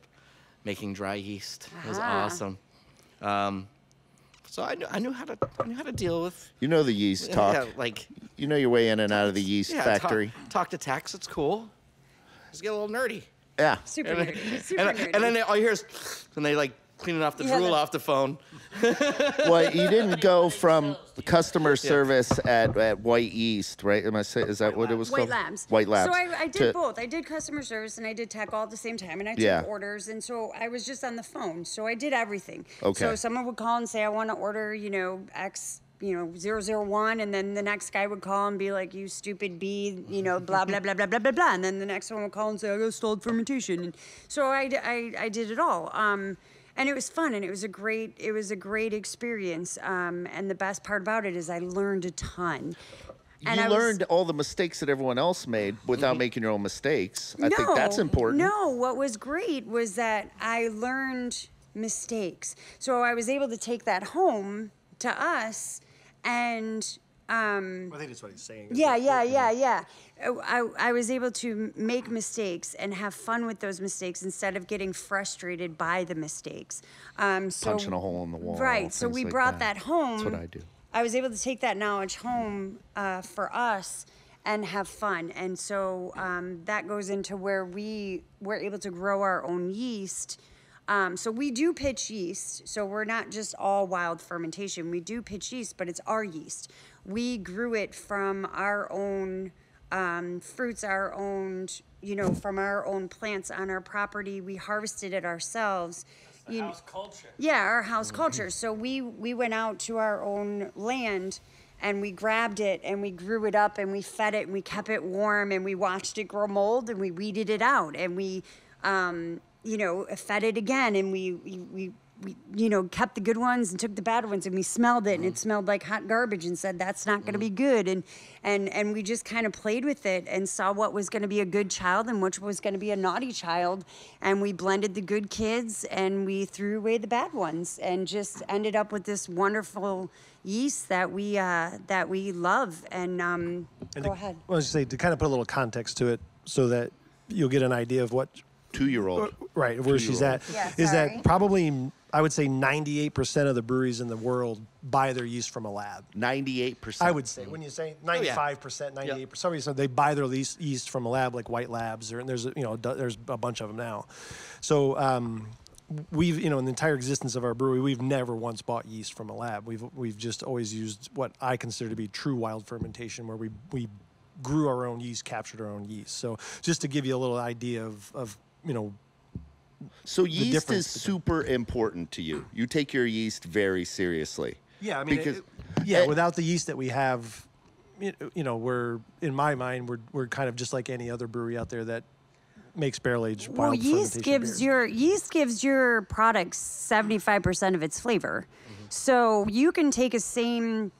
G: making dry yeast. It was awesome. So I knew how to deal with.
A: You know the yeast talk.
G: Yeah, like.
A: You know your way in and out of the yeast factory.
G: Talk to techs. It's cool. Just get a little nerdy.
A: Yeah.
E: Super nerdy.
G: And then all you hear is, and they like cleaning off the drool off the phone.
A: Well, you didn't go from customer service at White Yeast, right? Am I saying, is that what it was called? White Labs.
E: So I did both. I did customer service and I did tech all at the same time, and I took orders, and so I was just on the phone. So I did everything.
A: Okay.
E: So someone would call and say, I want to order, you know, X, you know, 001, and then the next guy would call and be like, you stupid bee, you know, blah, blah, blah, blah, blah, blah, blah. And then the next one would call and say, I got stalled fermentation. And so I did it all. And it was fun, and it was a great experience. And the best part about it is I learned a ton. And
A: you learned all the mistakes that everyone else made without making your own mistakes. I think that's important.
E: No, what was great was that I learned mistakes. So I was able to take that home to us, and
D: I think that's what he's saying.
E: Yeah. I was able to make mistakes and have fun with those mistakes instead of getting frustrated by the mistakes.
A: Punching a hole in the wall.
E: Right. So we brought that home.
A: That's what I do.
E: I was able to take that knowledge home for us and have fun. And so that goes into where we were able to grow our own yeast. So we do pitch yeast. So we're not just all wild fermentation. We do pitch yeast, but it's our yeast. We grew it from our own fruits, our own, you know, from our own plants on our property. We harvested it ourselves.
B: House culture.
E: Yeah, our house culture. So we went out to our own land and we grabbed it and we grew it up and we fed it and we kept it warm and we watched it grow mold and we weeded it out and we, you know, fed it again and we you know, kept the good ones and took the bad ones and we smelled it and it smelled like hot garbage and said that's not going to be good and we just kind of played with it and saw what was going to be a good child and which was going to be a naughty child, and we blended the good kids and we threw away the bad ones and just ended up with this wonderful yeast that we love. And go ahead.
D: I was going to say, to kind of put a little context to it so that you'll get an idea of what
A: 2-year-old.
D: Right, where she's at.
E: Yeah,
D: is
E: sorry.
D: that probably, I would say 98% of the breweries in the world buy their yeast from a lab.
A: 98%.
D: I would say. When you say 95%, 98%, some reason they buy their yeast from a lab like White Labs, and there's there's a bunch of them now. So we've, you know, in the entire existence of our brewery, we've never once bought yeast from a lab. We've just always used what I consider to be true wild fermentation, where we grew our own yeast, captured our own yeast. So just to give you a little idea of you know.
A: So yeast is super important to you. You take your yeast very seriously.
D: Yeah, I mean,
A: because
D: without the yeast that we have, you know, we're, in my mind, we're kind of just like any other brewery out there that makes barrel aged wild fermentation beer.
E: Yeast gives your product 75% of its flavor. Mm-hmm. So you can take a same.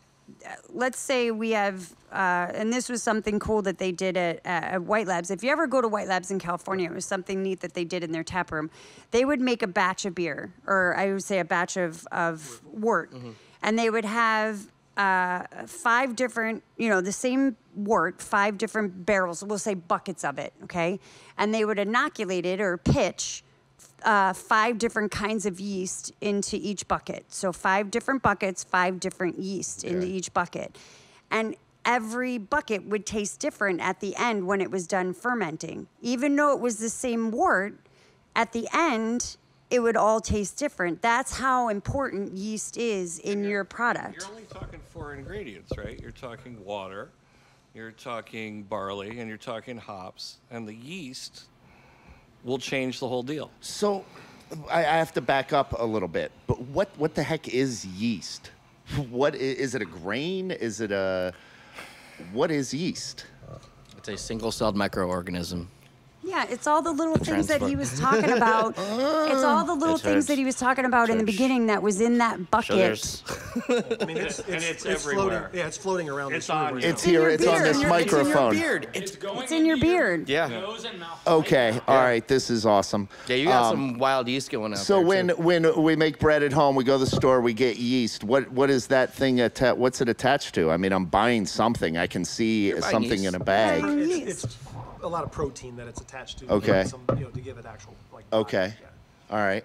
E: Let's say we have, and this was something cool that they did at White Labs. If you ever go to White Labs in California, it was something neat that they did in their tap room. They would make a batch of beer, or I would say a batch of wort, and they would have 5 different, the same wort, 5 different barrels, we'll say buckets of it, okay? And they would inoculate it or pitch 5 different kinds of yeast into each bucket. So 5 different buckets, 5 different yeast into each bucket. And every bucket would taste different at the end when it was done fermenting. Even though it was the same wort, at the end, it would all taste different. That's how important yeast is in your product.
C: You're only talking 4 ingredients, right? You're talking water, you're talking barley, and you're talking hops. And the yeast will change the whole deal.
A: So I have to back up a little bit. But what the heck is yeast? What is it a grain? Is it what is yeast?
G: It's a single-celled microorganism.
E: Yeah, it's all the little things that he was talking about. It's all the little things that he was talking about in the beginning that was in that bucket.
D: I mean, it's everywhere. Floating, it's floating around.
C: It's on.
A: It's here. It's on this microphone.
E: It's in your beard.
G: Yeah.
A: Okay. All right. This is awesome.
G: Yeah, you got some wild yeast going on.
A: So when we make bread at home, we go to the store, we get yeast. What is that thing? What's it attached to? I mean, I'm buying something. I can see something
G: yeast.
A: in a bag.
D: It's a lot of protein that it's attached to.
A: Okay.
D: To give it actual
A: Okay.
D: Yeah.
A: All right.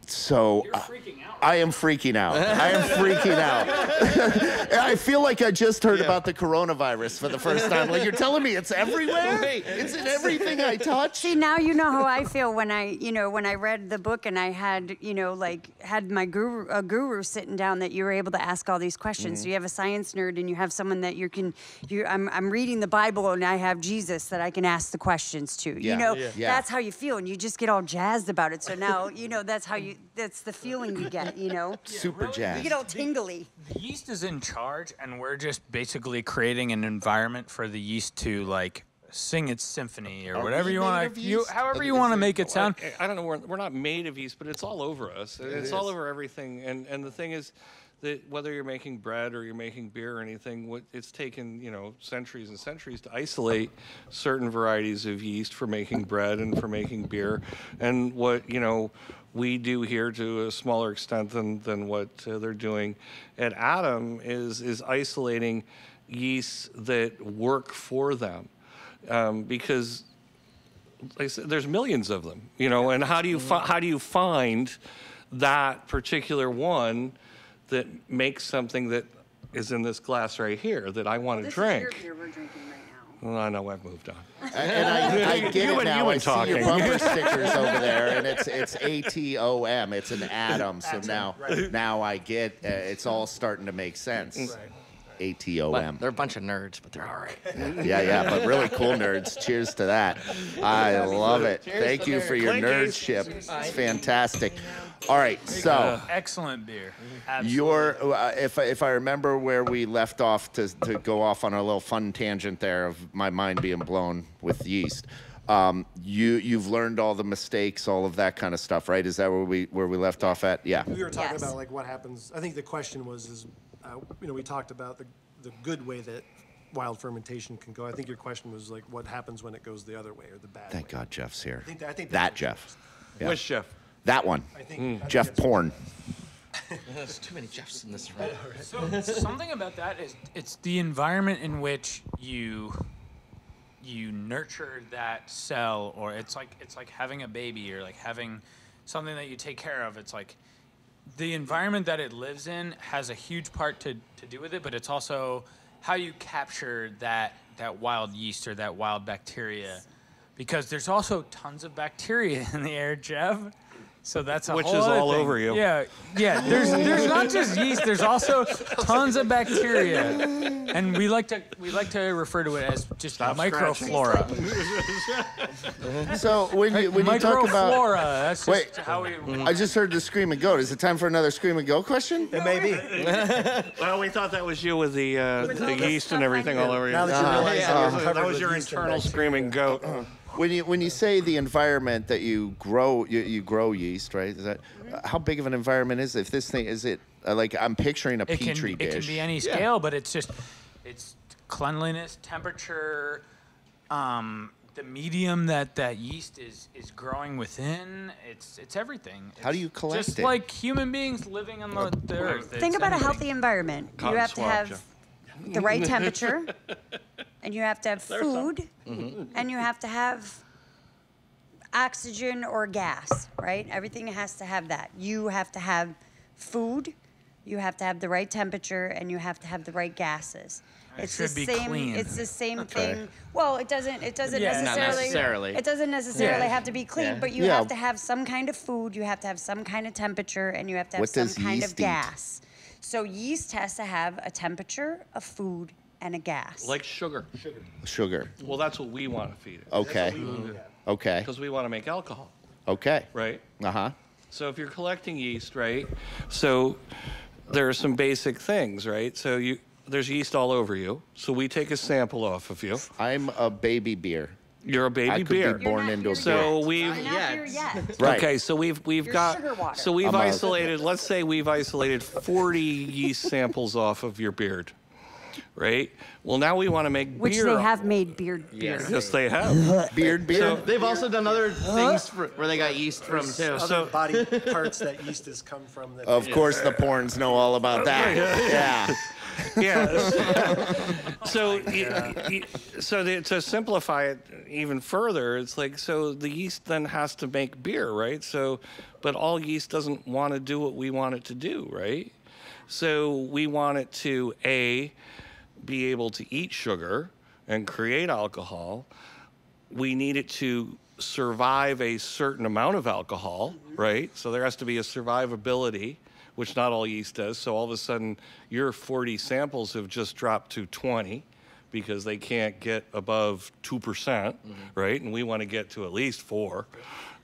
A: So
B: You're freaking out.
A: I am freaking out. I am freaking out. I feel like I just heard about the coronavirus for the first time. Like, you're telling me it's everywhere? It's in everything I touch?
E: See, now you know how I feel when I read the book and I had, had my guru sitting down that you were able to ask all these questions. So you have a science nerd and you have someone that I'm reading the Bible and I have Jesus that I can ask the questions to. That's how you feel, and you just get all jazzed about it. So now, that's the feeling you get,
A: Super jazzed.
E: You get all tingly.
B: The yeast is in charge, and we're just basically creating an environment for the yeast to sing its symphony or whatever you want to, however you want to make it sound.
C: I don't know. We're not made of yeast, but it's all over us. It's all over everything. And the thing is that whether you're making bread or you're making beer or anything, it's taken centuries and centuries to isolate certain varieties of yeast for making bread and for making beer. And what we do here to a smaller extent than what they're doing at Atom is isolating yeasts that work for them, because like I said, there's millions of them, and how do you find that particular one that makes something that is in this glass right here that I want to drink?
E: This is your beer we're drinking right now.
C: Well, I know I've moved on.
A: And I get it now. I see your bumper stickers over there, and it's ATOM. It's an atom. So now I get it's all starting to make sense.
D: Right.
A: ATOM.
G: But they're a bunch of nerds, but they're all right.
A: Yeah, but really cool nerds. Cheers to that. I love it. Thank you for your nerdship. It's fantastic. All right, so
B: Excellent beer.
A: your if I remember where we left off to go off on a little fun tangent there of my mind being blown with yeast. You've learned all the mistakes, all of that kind of stuff, right? Is that where we left off at? Yeah.
D: We were talking about what happens. I think the question was we talked about the good way that wild fermentation can go. I think your question was what happens when it goes the other way or the bad way.
A: Thank God Jeff's here.
D: I think
A: that Jeff. Yeah.
C: Which Jeff?
A: That one.
D: I think
A: Jeff Porn.
G: There's too many Jeffs in this room.
B: So something about that is it's the environment in which you nurture that cell, or it's like having a baby or having something that you take care of. It's like the environment that it lives in has a huge part to do with it, but it's also how you capture that wild yeast or that wild bacteria, because there's also tons of bacteria in the air, Jeff. So that's a
C: which
B: whole
C: is
B: other
C: all
B: thing.
C: over you.
B: Yeah. There's not just yeast. There's also tons of bacteria, and we like to refer to it as just microflora.
A: So when you talk about
B: microflora, that's just how we.
A: I just heard the screaming goat. Is it time for another scream and go question?
D: It may be.
C: Well, we thought that was you with the yeast and everything all over you.
D: Now that you realize
C: That was your internal screaming goat.
A: When you say the environment that you grow yeast, right? Is that how big of an environment is it? If this thing is it I'm picturing a petri dish.
B: It can be any scale, but it's cleanliness, temperature, the medium that yeast is growing within. It's everything.
A: How do you collect
B: just
A: it?
B: like human beings living on the earth.
E: Think about a healthy environment. You have to have the right temperature, and you have to have food, and you have to have oxygen or gas, right? Everything has to have that. You have to have food, you have to have the right temperature, and you have to have the right gases. It's the same.
B: Clean.
E: It's the same thing. Well, it doesn't
B: Yeah,
E: necessarily.
G: not necessarily.
E: It doesn't necessarily have to be clean,
G: Yeah.
E: but you have to have some kind of food. You have to have some kind of temperature, and you have to have
A: What
E: some
A: does
E: kind
A: yeast
E: of
A: eat?
E: gas. So yeast has to have a temperature, a food, and a gas.
C: Like sugar.
A: Sugar.
C: Well, that's what we want to feed it.
A: Okay. Okay.
C: Because we want to make alcohol,
A: Okay.
C: right?
A: Uh-huh.
C: So if you're collecting yeast, right? So there are some basic things, right? So there's yeast all over you. So we take a sample off of you.
A: I'm a baby beer.
C: You're a baby
A: I could
C: beer.
A: be born
E: You're
A: into a
E: not
A: beer.
C: So
E: You're
C: we've
E: not here yet.
A: Right.
C: Okay, so we've
E: You're
C: got
E: sugar water.
C: so we've
A: I'm a-
C: isolated. Let's say we've isolated 40 yeast samples off of your beard, right? Well, now we want to make
E: Which
C: beer.
E: they have made beer.
C: Yes, they have.
A: Beard beer?
G: They've also done other things where they got yeast from too.
D: Other body parts that yeast has come from. That
A: Of course, the porns know all about that. Yeah.
C: Yeah. So, to simplify it even further, it's like, so the yeast then has to make beer, right? So, but all yeast doesn't want to do what we want it to do, right? So we want it to, be able to eat sugar and create alcohol. We need it to survive a certain amount of alcohol, right? So there has to be a survivability, which not all yeast does. So all of a sudden, your 40 samples have just dropped to 20 because they can't get above 2%, right? And we want to get to at least 4.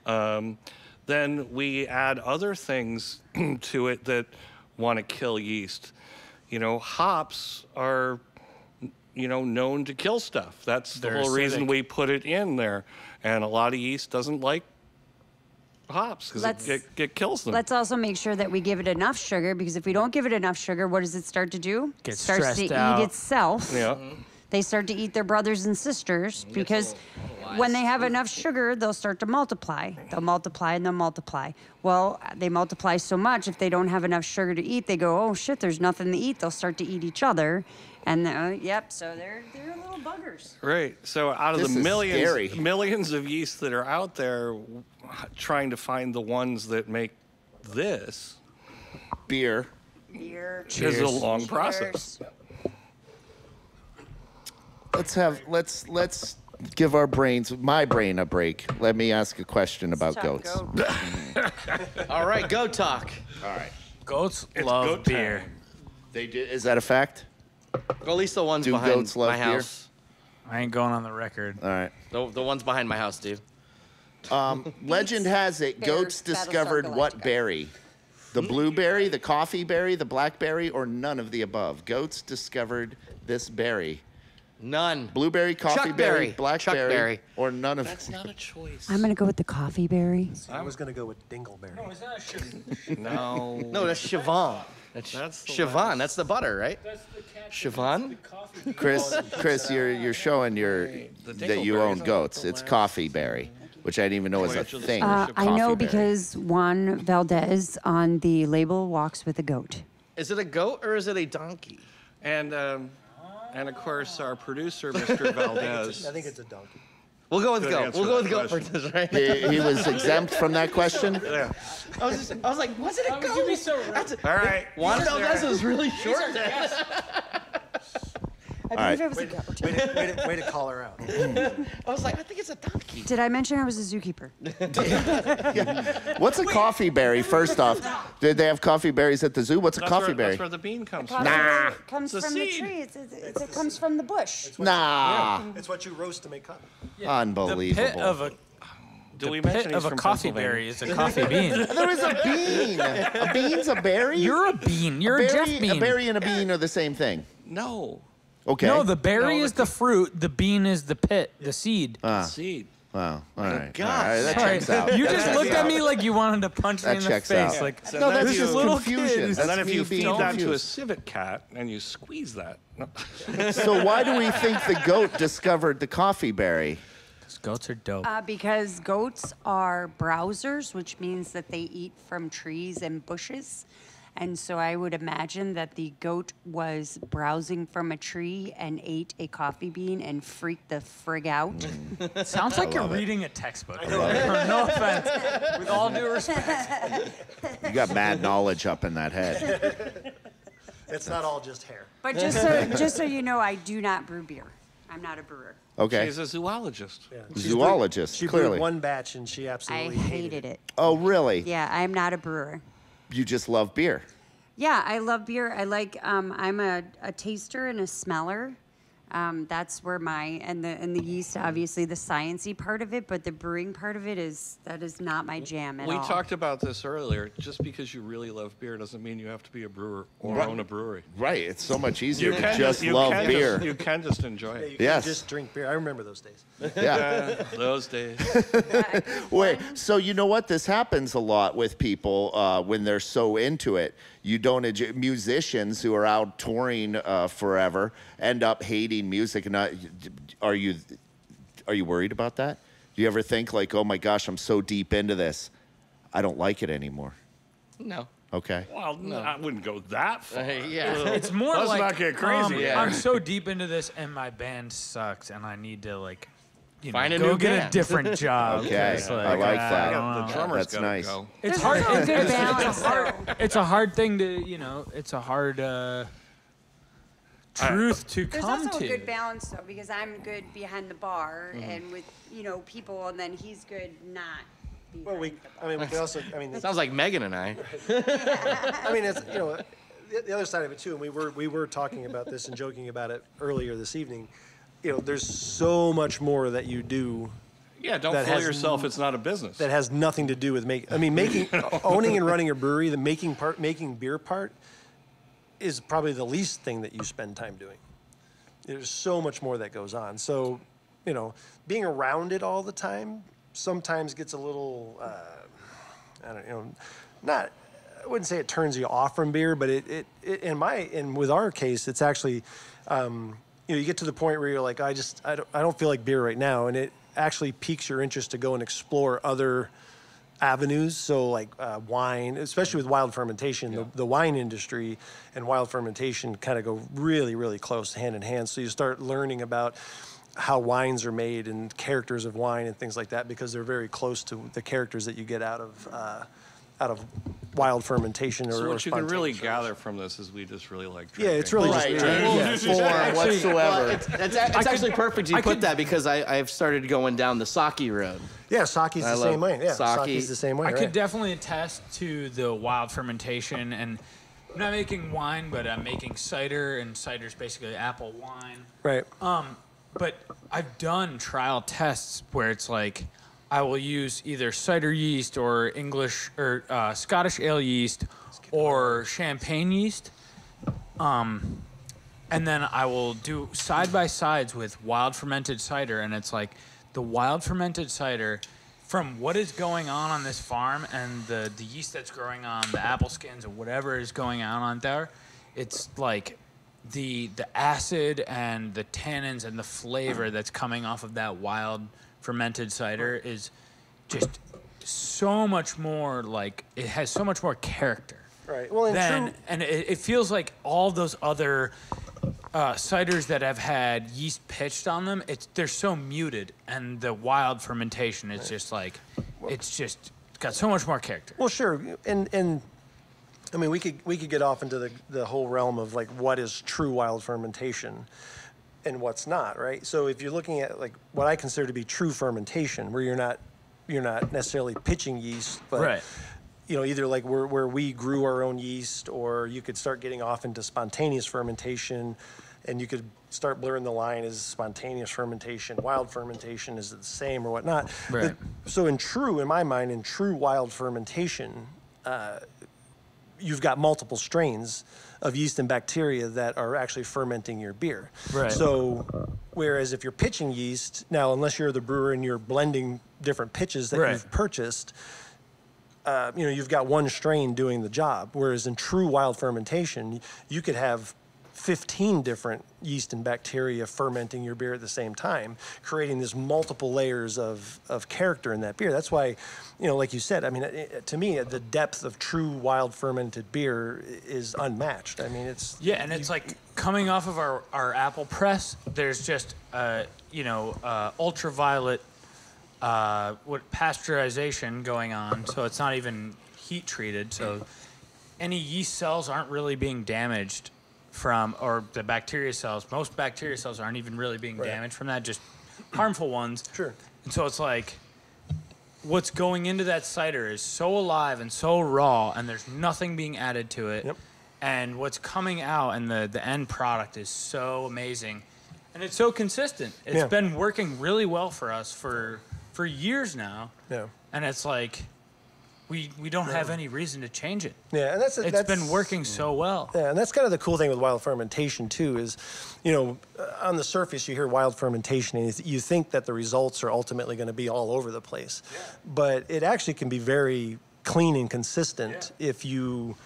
C: Then we add other things to it that want to kill yeast. Hops are, known to kill stuff. That's the
B: They're
C: whole reason
B: acidic.
C: we put it in there. And a lot of yeast doesn't like hops because it kills them.
E: Let's also make sure that we give it enough sugar, because if we don't give it enough sugar, what does it start to do?
B: Get
E: It starts to
B: stressed out.
E: eat itself.
C: Yeah.
E: They start to eat their brothers and sisters, because when they have enough sugar, they'll start to multiply. They'll multiply and they'll multiply. Well, they multiply so much, if they don't have enough sugar to eat, they go, oh shit, there's nothing to eat. They'll start to eat each other. And so they're little buggers.
C: Right. So out of
A: This
C: the
A: is scary.
C: millions of yeast that are out there, trying to find the ones that make this
A: Beer.
E: Beer.
C: is a long process.
E: Cheers.
A: Let's give my brain a break. Let me ask a question about
E: Talk
A: goats.
E: goat.
G: All right, go talk.
A: All right.
B: Goats
C: It's
B: love
C: goat
B: beer.
C: time.
A: They do. Is that a fact?
G: Or at least the ones
A: Do
G: behind
A: goats love
G: my
A: beer?
G: house.
B: I ain't going on the record.
A: All right.
G: The ones behind my house do.
A: Legend has it
E: Bears,
A: goats
E: Battlestar
A: discovered what
E: Galactica.
A: berry? The blueberry, the coffee berry, the blackberry, or none of the above? Goats discovered this berry.
G: None.
A: Blueberry, coffee berry,
G: Chuckberry.
A: blackberry,
G: Chuckberry.
A: or none of
C: That's not a choice.
E: I'm going to go with the coffee berry.
D: I was going to go with dingleberry.
C: No.
G: No, that's Siobhan.
C: That's the
G: Siobhan. That's the butter, right? Siobhan?
A: Chris, you're showing that you own goats. It's coffee berry, which I didn't even know was a thing.
E: I know
A: Coffee berry.
E: because Juan Valdez on the label walks with a goat.
G: Is it a goat or is it a donkey?
C: And of course, our producer, Mr. Valdez.
D: I think it's a donkey.
G: We'll go with
C: Good
G: goat.
C: answer
G: We'll go
C: to
G: with
C: that
G: goat for
C: question.
G: this, right?
A: He was exempt from that question.
C: Yeah.
G: I was like, was it a
B: How
G: goat?
B: would you be so right?
C: All right.
G: Juan Valdez was really short then.
E: I believe it was a goat.
D: Way to call her out.
G: I was like, I think it's a donkey.
E: Did I mention I was a zookeeper?
A: What's a coffee berry? First off, did they have coffee berries at the zoo? What's a coffee berry?
C: That's where the bean comes from.
E: Coffee
A: Nah.
E: berry comes
C: It's a
E: from the
C: seed.
E: tree. It comes from the bush.
A: Nah,
D: It's what you roast to make coffee.
B: The
A: unbelievable.
B: pit of a
C: Do we
B: pit
C: mention
B: of
C: he's
B: a
C: from
B: coffee
C: Pennsylvania?
B: berry is a coffee bean.
A: There is a bean. A bean's a berry.
B: You're a bean. You're a Jeff bean.
A: A berry and a bean are the same thing.
C: No.
A: Okay.
B: No, the berry
C: No,
B: is the fruit. The bean is the pit, the seed.
C: Seed.
A: Wow. All right.
G: gosh.
A: All right, that
B: Sorry,
A: checks out.
B: you
A: That
B: just
A: checks
B: looked at
A: out.
B: me like you wanted to punch me
A: That
B: in the
A: checks
B: face.
A: out.
B: Like,
A: No, that's
B: these
A: just
B: little
A: confusion.
B: kids.
A: That's
C: And then if
A: me
C: you
A: being
C: feed that to a
A: confused.
C: civet cat and you squeeze that. No.
A: So why do we think the goat discovered the coffee berry?
B: Goats are dope.
E: Because goats are browsers, which means that they eat from trees and bushes. And so I would imagine that the goat was browsing from a tree and ate a coffee bean and freaked the frig out.
B: Sounds like you're reading a textbook. No offense. With all due respect.
A: You got mad knowledge up in that head.
D: It's not all just hair.
E: But just so you know, I do not brew beer. I'm not a brewer.
A: Okay.
C: She's a zoologist.
D: Yeah.
A: Zoologist,
D: She
A: clearly.
D: brewed one batch and she absolutely
E: hated it.
A: Oh, really?
E: Yeah, I'm not a brewer.
A: You just love beer.
E: Yeah, I love beer. I like. I'm a taster and a smeller. That's where and the yeast, obviously the sciencey part of it, but the brewing part of it is not my jam at all.
C: We talked about this earlier. Just because you really love beer doesn't mean you have to be a brewer or own a brewery.
A: Right. It's so much easier to just love beer.
C: You can just enjoy
D: Yeah,
C: it.
D: you can
A: Yes.
D: just drink beer. I remember those days.
A: Yeah.
C: Those days.
A: Wait, so you know what? This happens a lot with people when they're so into it. You don't musicians who are out touring forever end up hating music. And are you worried about that? Do you ever think like, oh my gosh, I'm so deep into this, I don't like it anymore?
G: No.
A: Okay.
C: Well, no. I wouldn't go that far.
G: Yeah.
B: It's more
C: Let's
B: like
C: not get crazy.
G: Yeah.
B: I'm so deep into this, and my band sucks, and I need to
G: Find a
B: go
G: new
B: get
G: band.
B: a different job.
A: Okay,
B: 'cause,
A: I like that.
B: don't know.
C: The drummer's
A: That's
C: gotta
A: nice.
C: go.
B: It's
E: There's
B: hard.
E: also a good balance,
B: It's a hard thing to It's a hard truth to
E: There's
B: come
E: also
B: to.
E: a good balance though, because I'm good behind the bar and with people, and then he's good not.
D: Well, we could also,
G: Sounds like Megan and I.
D: it's, the other side of it too, and we were talking about this and joking about it earlier this evening. There's so much more that you do
C: Yeah, don't
D: that
C: fool
D: has
C: yourself. It's not a business.
D: that has nothing to do with making, owning and running a brewery. The making beer part is probably the least thing that you spend time doing. There's so much more that goes on. So, being around it all the time sometimes gets a little, I wouldn't say it turns you off from beer, but with our case, it's actually, you get to the point where you're like, I don't feel like beer right now, and it actually piques your interest to go and explore other avenues. So like wine, especially with wild fermentation, the wine industry and wild fermentation kind of go really, really close hand in hand. So you start learning about how wines are made and characters of wine and things like that, because they're very close to the characters that you get out of wild fermentation.
C: So
D: or
C: what you can really
D: spontaneous
C: gather from this is we just really like
D: Yeah,
C: drinking.
D: it's really
A: Right.
D: just
A: Form whatsoever.
G: It's actually perfect you put that, because I've started going down the sake road.
D: Yeah, sake's the same way. Yeah,
G: sake.
D: sake's the same way.
B: I
D: right?
B: could definitely attest to the wild fermentation, and I'm not making wine, but I'm making cider, and cider's basically apple wine.
D: Right.
B: But I've done trial tests where it's like I will use either cider yeast or English or Scottish ale yeast or champagne yeast. And then I will do side-by-sides with wild fermented cider, and it's like the wild fermented cider, from what is going on this farm and the yeast that's growing on the apple skins or whatever is going on there, it's like the acid and the tannins and the flavor that's coming off of that wild fermented cider is just so much more, like, it has so much more character.
D: Right. Well,
B: And it feels like all those other ciders that have had yeast pitched on them, they're so muted, and the wild fermentation is just like, it's got so much more character.
D: Well, sure, and I mean, we could get off into the whole realm of like what is true wild fermentation and what's not, right? So if you're looking at like what I consider to be true fermentation, where you're not necessarily pitching yeast, but
B: Right.
D: Either like where we grew our own yeast, or you could start getting off into spontaneous fermentation, and you could start blurring the line as spontaneous fermentation, wild fermentation, is it the same or whatnot?
B: Right.
D: So in my mind, in true wild fermentation, you've got multiple strains of yeast and bacteria that are actually fermenting your beer.
B: Right.
D: So whereas if you're pitching yeast, now unless you're the brewer and you're blending different pitches that
B: Right.
D: you've purchased, you've got one strain doing the job. Whereas in true wild fermentation, you could have 15 different yeast and bacteria fermenting your beer at the same time, creating this multiple layers of character in that beer. That's why, you know, like you said, I mean, to me, the depth of true wild fermented beer is unmatched. I mean, it's...
B: Yeah, and it's like coming off of our apple press, there's just, ultraviolet pasteurization going on, so it's not even heat treated, so any yeast cells aren't really being damaged from, or the bacteria cells. Most bacteria cells aren't even really being damaged from that, just harmful ones.
D: Sure.
B: And so it's like, what's going into that cider is so alive and so raw, and there's nothing being added to it.
D: Yep.
B: And what's coming out and the end product is so amazing. And it's so consistent. It's been working really well for us for years now.
D: Yeah.
B: And it's like, we don't have any reason to change it.
D: Yeah, and
B: it's been working so well.
D: Yeah, and that's kind of the cool thing with wild fermentation too is, you know, on the surface you hear wild fermentation and you think that the results are ultimately going to be all over the place. Yeah. But it actually can be very clean and consistent if you...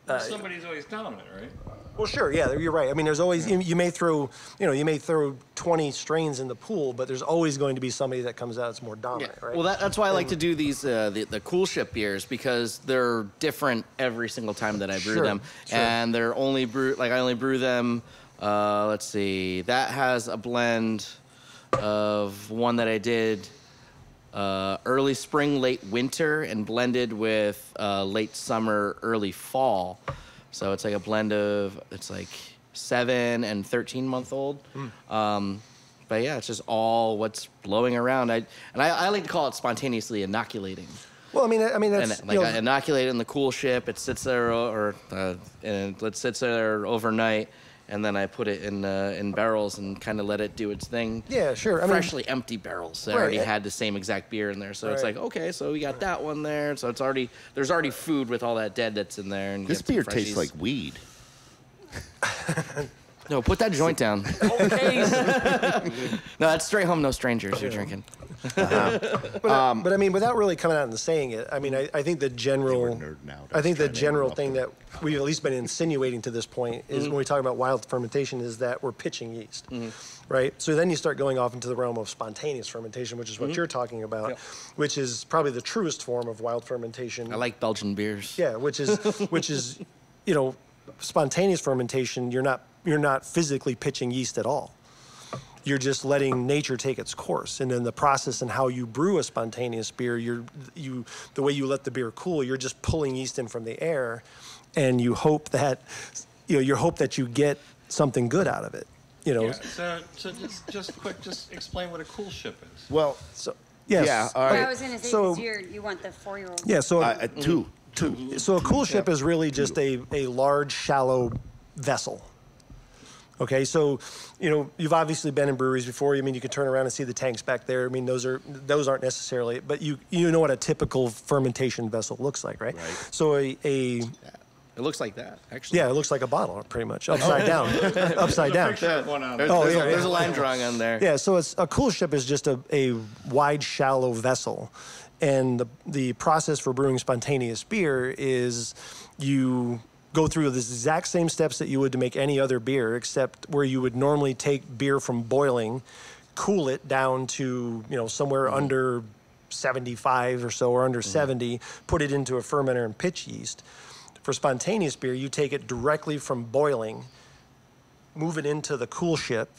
C: somebody's always dominant, right?
D: Well, sure, yeah, you're right. I mean, there's always, you may throw 20 strains in the pool, but there's always going to be somebody that comes out that's more dominant, right?
G: Well, that's why I like to do these, the cool ship beers, because they're different every single time that I brew them. Sure. And they're only brewed, like I only brew them, let's see, that has a blend of one that I did early spring, late winter, and blended with late summer, early fall. So it's like a blend of, it's like 7 and 13-month-old. But yeah, it's just all what's blowing around. I like to call it spontaneously inoculating.
D: Well, I mean that's
G: and, like, I inoculate it in the cool ship. It sits there, and it sits there overnight, and then I put it in barrels and kind of let it do its thing.
D: Yeah, sure.
G: Freshly empty barrels that already had the same exact beer in there, so it's like, okay, so we got that one there. So there's already food with all that dead that's in there. And
A: this beer tastes like weed.
G: No, put that joint down.
B: Okay.
G: No, that's straight home, no strangers you're drinking.
D: But I mean, without really coming out and saying it, I mean, I think the general, thing that we've at least been insinuating to this point is when we talk about wild fermentation is that we're pitching yeast, right? So then you start going off into the realm of spontaneous fermentation, which is what you're talking about, which is probably the truest form of wild fermentation.
G: I like Belgian beers.
D: Yeah, which is, you know, spontaneous fermentation. You're not physically pitching yeast at all. You're just letting nature take its course. And in the process and how you brew a spontaneous beer, the way you let the beer cool, you're just pulling yeast in from the air, and you hope that you get something good out of it. You know.
C: Yeah, so just explain what a cool ship is.
A: Well,
D: yes.
A: Yeah. All right.
E: Well, I was going to say, you want the 4-year-old.
D: Yeah. So
A: two.
D: So a cool ship is really just a large, shallow vessel. Okay, so, you know, you've obviously been in breweries before. I mean, you can turn around and see the tanks back there. I mean, those aren't necessarily, but you know what a typical fermentation vessel looks like, right? So it
G: looks like that, actually.
D: Yeah, it looks like a bottle, pretty much, upside down, upside down.
G: There's a line drawing on there.
D: Yeah, so a cool ship is just a wide, shallow vessel, and the process for brewing spontaneous beer is you go through the exact same steps that you would to make any other beer, except where you would normally take beer from boiling, cool it down to, you know, somewhere under 75 or so, or under 70, put it into a fermenter and pitch yeast. For spontaneous beer, you take it directly from boiling, move it into the cool ship,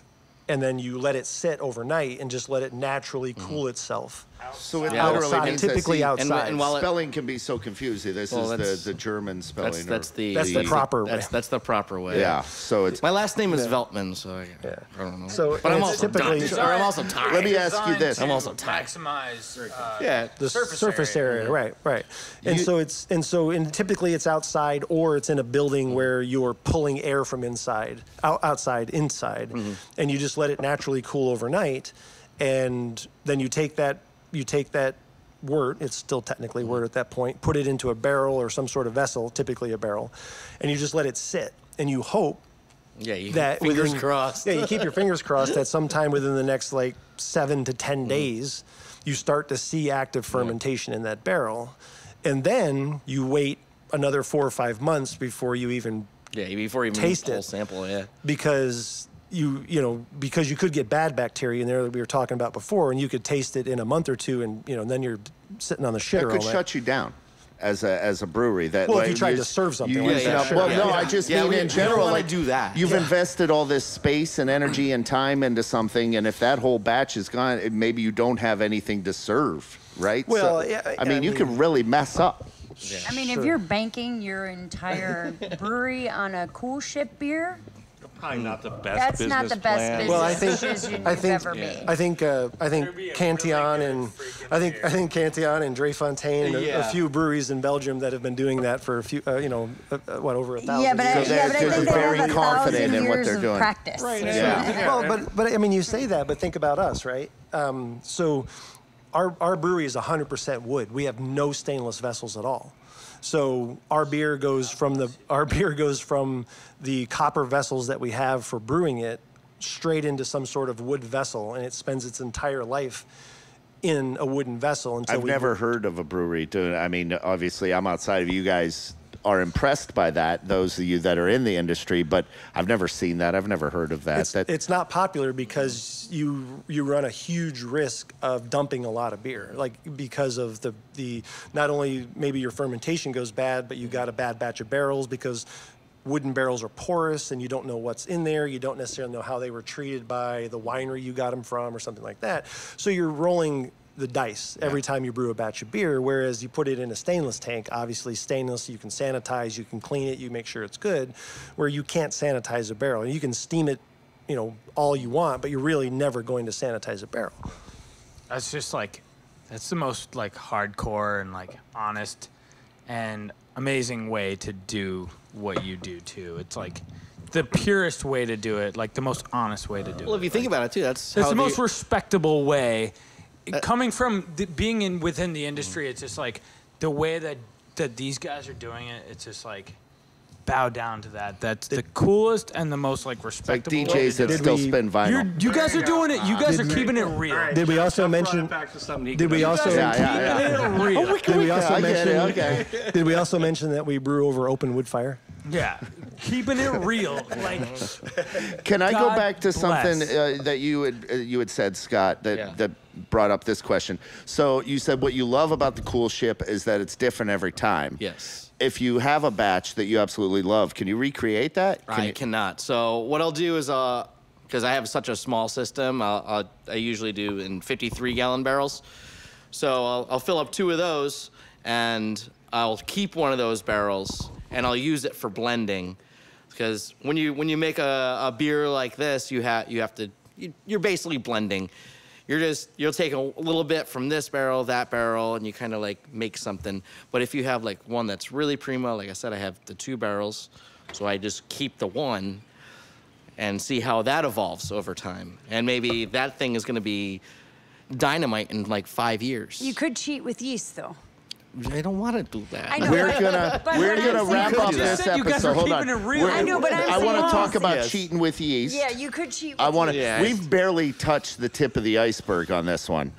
D: and then you let it sit overnight and just let it naturally cool itself.
A: So it
D: outside,
A: means
D: typically outside.
A: And while spelling can be so confusing. This is the German spelling.
D: That's the proper way.
G: That's the proper way.
A: Yeah. So it's
G: my last name is Veltman, so I don't know.
D: So,
G: but I'm also tired.
A: Let me ask you this.
G: I'm also tired.
B: Maximize
D: the surface area. Right. And typically it's outside, or it's in a building where you're pulling air from inside, inside, and you just let it naturally cool overnight, and then you take that wort, it's still technically wort at that point, put it into a barrel or some sort of vessel, typically a barrel, and you just let it sit, and you hope that
G: fingers crossed.
D: Yeah, you keep your fingers crossed that sometime within the next like 7 to 10 days, you start to see active fermentation in that barrel, and then you wait another 4 or 5 months before you even
G: Yeah, before you
D: taste
G: whole
D: it.
G: Sample, yeah.
D: Because because you could get bad bacteria in there that we were talking about before, and you could taste it in a month or two, and then you're sitting on the shitter.
A: That could shut you down as a brewery. That
D: if you tried to serve something like that.
A: Well, no, I just mean in general,
G: like do that.
A: You've invested all this space and energy and time into something, and if that whole batch is gone, maybe you don't have anything to serve, right?
D: Well,
A: I mean, you could really mess up.
E: Yeah. I mean, if you're banking your entire brewery on a cool ship beer,
C: Probably not the best
E: that's
C: business
E: not the best
C: plan.
E: business
D: Well,
E: decision you've ever made.
D: I think Cantillon and Cantillon and Drefontaine and a few breweries in Belgium that have been doing that for a few, over 1,000
E: Yeah, but
D: years.
E: I think they
A: very
E: have
A: confident
E: 1,000
A: in what
E: years
A: they're
E: of
A: doing.
E: practice.
D: Right.
A: Yeah.
D: Well, but I mean, you say that, but think about us, right? So our brewery is 100% wood. We have no stainless vessels at all. So our beer goes from the copper vessels that we have for brewing it straight into some sort of wood vessel, and it spends its entire life in a wooden vessel until
A: I've never heard of a brewery doing it. I mean, obviously, I'm outside of you guys. Are impressed by that, those of you that are in the industry, but I've never seen that. I've never heard of that.
D: It's not popular because you run a huge risk of dumping a lot of beer, like because of the not only maybe your fermentation goes bad, but you got a bad batch of barrels because wooden barrels are porous and you don't know what's in there. You don't necessarily know how they were treated by the winery you got them from or something like that. So you're rolling the dice every time you brew a batch of beer, whereas you put it in a stainless tank. Obviously stainless, you can sanitize, you can clean it, you make sure it's good, where you can't sanitize a barrel. And you can steam it, all you want, but you're really never going to sanitize a barrel.
B: That's just that's the most hardcore and honest and amazing way to do what you do too. It's the purest way to do it, the most honest way to do it.
G: Well, if you think about it too, that's
B: the most respectable way. Coming from being within the industry, it's just the way that these guys are doing it. It's just bow down to that. That's the coolest and the most respectable.
A: Like DJs that still spin vinyl.
B: You guys are doing it. You guys are keeping it real.
D: Did we also mention? Did we also? Did we also mention that we brew over open wood fire?
B: Yeah, keeping it real.
A: Can I go back to something that you had said, Scott, that brought up this question? So you said what you love about the cool ship is that it's different every time.
G: Yes.
A: If you have a batch that you absolutely love, can you recreate that?
G: I cannot. So what I'll do is, because I have such a small system, I usually do in 53-gallon barrels. So I'll fill up 2 of those, and I'll keep one of those barrels, and I'll use it for blending. Because when you make a beer like this, you're basically blending. You'll take a little bit from this barrel, that barrel, and you kind of make something. But if you have one that's really primo, like I said, I have the 2 barrels, so I just keep the one and see how that evolves over time. And maybe that thing is going to be dynamite in 5 years.
E: You could cheat with yeast, though.
G: I don't want to do that.
E: I know,
A: we're gonna wrap up this episode. Hold on.
E: I know, but
A: I want to talk about cheating with yeast.
E: Yeah, you could cheat with yeast.
A: We've barely touched the tip of the iceberg on this one,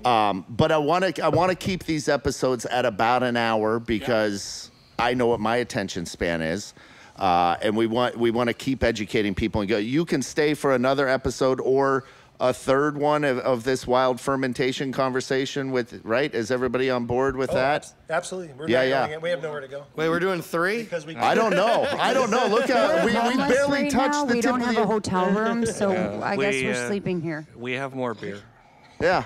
A: but I want to keep these episodes at about an hour because I know what my attention span is, and we want to keep educating people and go. You can stay for another episode or a third one of this wild fermentation conversation right? Is everybody on board with that?
D: Absolutely. We're not going it. We have nowhere to go.
G: Wait, we're doing 3?
D: Because
A: I don't know. Look at we barely touched the tip of the...
E: We don't have a hotel room, so I guess we're sleeping here.
C: We have more beer.
A: Yeah,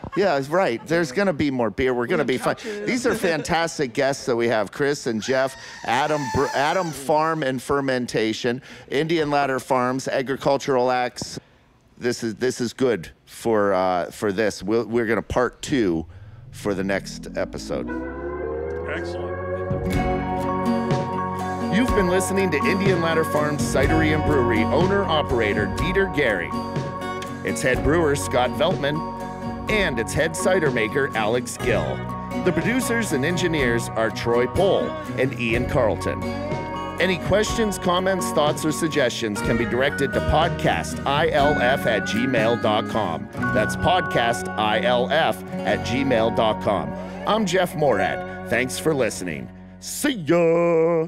A: right. There's going to be more beer. We're going to be fine. These are fantastic guests that we have. Chris and Jeff, Atom Farm and Fermentation, Indian Ladder Farms, Agricultural Acts. This is good for this. We're going to part 2 for the next episode.
C: Excellent.
A: You've been listening to Indian Ladder Farms Cidery and Brewery owner-operator Dietrich Gehring, its head brewer Scott Veltman, and its head cider maker Alex Gill. The producers and engineers are Troy Pohl and Ian Carlton. Any questions, comments, thoughts, or suggestions can be directed to podcastilf@gmail.com. That's podcastilf@gmail.com. I'm Jeff Mo'rad. Thanks for listening. See ya!